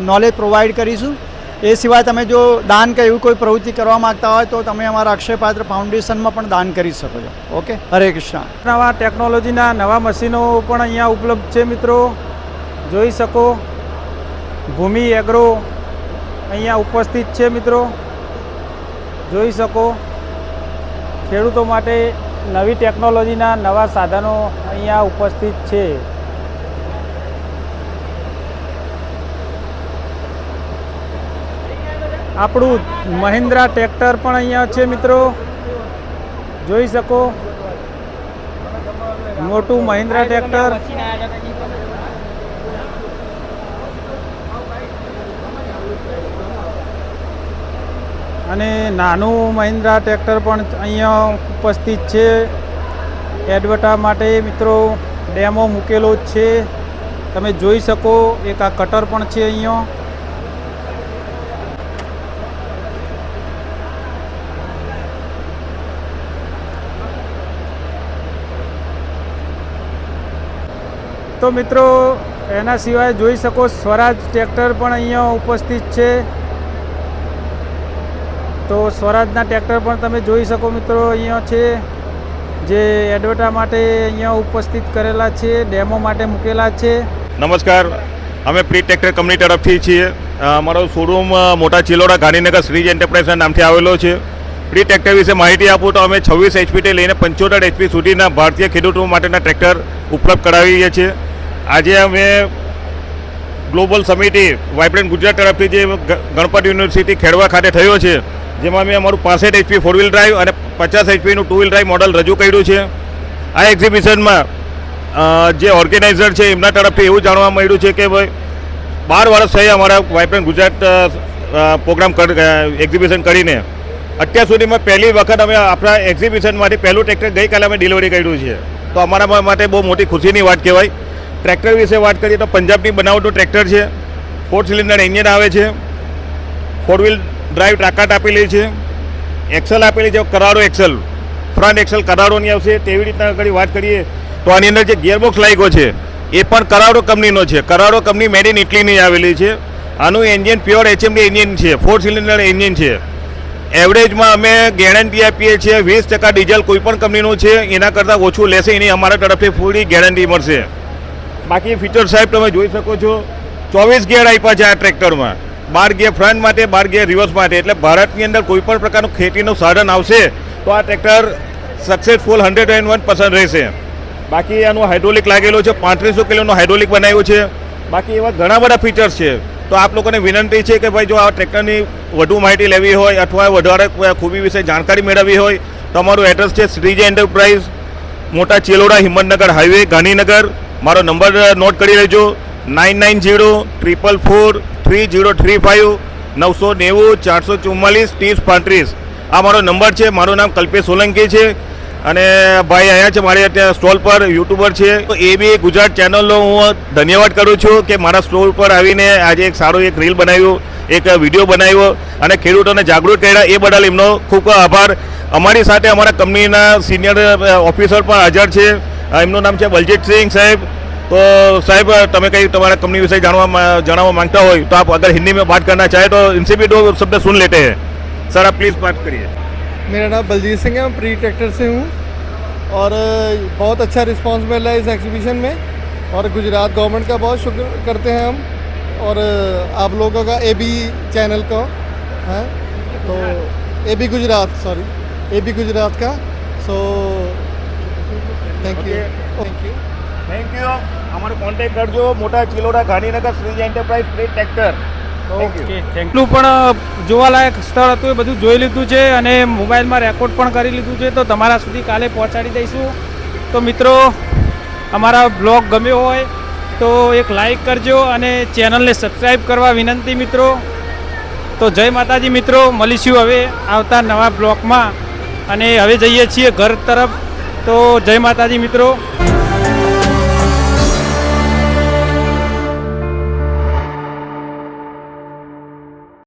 નોલેજ પ્રોવાઈડ કરીશું. એ સિવાય તમે જો દાન કે એવી કોઈ પ્રવૃત્તિ કરવા માગતા હોય તો તમે અમારા અક્ષયપાત્ર ફાઉન્ડેશનમાં પણ દાન કરી શકો છો. ઓકે, હરે કૃષ્ણ. નવા ટેકનોલોજીના નવા મશીનો પણ અહીંયા ઉપલબ્ધ છે મિત્રો. જોઈ શકો ભૂમિ એગ્રો અહીંયા ઉપસ્થિત છે મિત્રો. જોઈ શકો ખેડૂતો માટે નવી ટેકનોલોજીના નવા સાધનો અહીંયા ઉપસ્થિત છે. આપણું મહિન્દ્રા ટ્રેક્ટર પણ અહીંયા છે મિત્રો, જોઈ શકો મોટું મહિન્દ્રા ટ્રેક્ટર. અને નાનું મહિન્દ્રા ટ્રેક્ટર પણ અહીંયા ઉપસ્થિત છે એડવર્ટા માટે મિત્રો. ડેમો મૂકેલો જ છે, તમે જોઈ શકો. એક આ કટર પણ છે અહીંયા. તો મિત્રો એના સિવાય જોઈ શકો સ્વરાજ ટ્રેક્ટર પણ અહીંયા ઉપસ્થિત છે. તો સ્વરાજના ટ્રેક્ટર પણ તમે જોઈ શકો મિત્રો અહીંયા છે, જે એડવર્ટા માટે અહીંયા ઉપસ્થિત કરેલા છે, ડેમો માટે મૂકેલા છે. નમસ્કાર, અમે પ્રી ટ્રેક્ટર કંપની તરફથી છીએ. અમારો શોરૂમ મોટા ચિલોડા ગાંધીનગર શ્રીજ એન્ટરપ્રાઇઝના નામથી આવેલો છે. પ્રી ટ્રેક્ટર વિશે માહિતી આપું તો અમે 26 HP લઈને 75 HP સુધીના ભારતીય ખેડૂતો માટેના ટ્રેક્ટર ઉપલબ્ધ કરાવીએ છીએ. આજે અમે ગ્લોબલ સમિટી વાઇબ્રન્ટ ગુજરાત તરફથી જે ગણપત યુનિવર્સિટી ખેડવા ખાતે થયો છે, જેમાં અમે અમારું 65 HP 4 વ્હીલ ડ્રાઈવ અને 50 HPનું 2 વ્હીલ ડ્રાઈવ મોડલ રજૂ કર્યું છે. આ એક્ઝિબિશનમાં જે ઓર્ગેનાઇઝર છે એમના તરફથી એવું જાણવા મળ્યું છે કે ભાઈ 12 વર્ષ થઈ અમારા વાઇબ્રન્ટ ગુજરાત પ્રોગ્રામ એક્ઝિબિશન કરીને. અત્યાર સુધીમાં પહેલી વખત અમે આપણા એક્ઝિબિશનમાંથી પહેલું ટ્રેક્ટર ગઈકાલે અમે ડિલિવરી કર્યું છે. તો અમારા માટે બહુ મોટી ખુશીની વાત કહેવાય. ટ્રેક્ટર વિશે વાત કરીએ તો પંજાબની બનાવટનું ટ્રેક્ટર છે. 4 સિલિન્ડર એન્જિન આવે છે, 4 વ્હીલ ડ્રાઈવ તાકાત આપેલી છે, એક્સેલ આપેલી છે, કરારો એક્સેલ, ફ્રન્ટ એક્સેલ કરારોની આવશે. તેવી રીતના આગળ વાત કરીએ તો આની અંદર જે ગિયરબોક્સ લાગ્યો છે એ પણ કરારો કંપનીનો છે. કરારો કંપની મેડ ઇન ઇટલીની આવેલી છે. આનું એન્જિન પ્યોર HMD એન્જિન છે, 4 સિલિન્ડર એન્જિન છે. એવરેજમાં અમે ગેરંટી આપીએ છીએ 20% ડીઝલ કોઈ પણ કંપનીનું છે એના કરતાં ઓછું લેશે એની અમારા તરફથી પૂરી ગેરંટી મળશે. બાકી ફીચર સાહેબ તમે જોઈ શકો છો, 24 ગિયર આપ્યા છે આ ટ્રેક્ટરમાં. 12 ગિયર ફ્રન્ટ માટે, 12 ગિયર રિવર્સ માટે. એટલે ભારતની અંદર કોઈ પણ પ્રકારનું ખેતીનું સાધન આવશે તો આ ટ્રેક્ટર સક્સેસફુલ 101% રહેશે. બાકી આનું હાઇડ્રોલિક લાગેલું છે, 3500 કિલોનું હાઇડ્રોલિક બનાવ્યું છે. બાકી એવા ઘણા બધા ફીચર્સ છે. તો આપ લોકોને વિનંતી છે કે ભાઈ જો આ ટ્રેક્ટરની વધુ માહિતી લેવી હોય અથવા વધારે ખૂબી વિશે જાણકારી મેળવવી હોય તો અમારું એડ્રેસ છે શ્રીજ એન્ટરપ્રાઇઝ, મોટા ચિલોડા, હિંમતનગર હાઈવે, ગાંધીનગર. મારો નંબર નોટ કરી લેજો, 9904443035 990 444 3035. આ મારો નંબર છે. મારું નામ કલ્પેશ સોલંકી છે અને ભાઈ અહીંયા છે મારે ત્યાં સ્ટોલ પર, યુટ્યુબર છે. તો એ બી ગુજરાત ચેનલનો હું ધન્યવાદ કરું છું કે મારા સ્ટોલ પર આવીને આજે એક સારો એક રીલ બનાવ્યું, એક વિડીયો બનાવ્યો અને ખેડૂતોને જાગૃત કર્યા. એ બદલ એમનો ખૂબ ખૂબ આભાર. અમારી સાથે અમારા કંપનીના સિનિયર ઓફિસર પણ હાજર છે. એમનું નામ છે બલજીત સિંહ સાહેબ. तो साहब તમે कहीं तुम्हारा कंपनी विषय जानवा मांगता हो तो आप अगर हिंदी में बात करना चाहे तो इनसे भी 2 शब्द सुन लेते हैं. सर आप प्लीज़ बात करिए. मेरा नाम बलजीत सिंह है, मैं प्री ट्रैक्टर से हूँ और बहुत अच्छा रिस्पांस मिल रहा है इस एग्जीबिशन में और गुजरात गवर्नमेंट का बहुत शुक्र करते हैं हम और आप लोगों का AB चैनल का है तो AB गुजरात का सो थैंक यू. અમારો કોન્ટેક્ટ કરજો. Mota Chiloda, Gandhinagar, Shreej enterprise, pre tractor. Okay, એટલું પણ જોવાલાયક સ્થળ હતું એ બધું જોઈ લીધું છે અને મોબાઈલમાં રેકોર્ડ પણ કરી લીધું છે. તો તમારા સુધી કાલે પહોંચાડી દઈશું. તો મિત્રો અમારા બ્લોગ ગમ્યો હોય તો એક લાઈક કરજો અને ચેનલને સબસ્ક્રાઈબ કરવા વિનંતી મિત્રો. તો જય માતાજી મિત્રો, મળીશું હવે આવતા નવા બ્લોગમાં અને હવે જઈએ છીએ ઘર તરફ. તો જય માતાજી મિત્રો.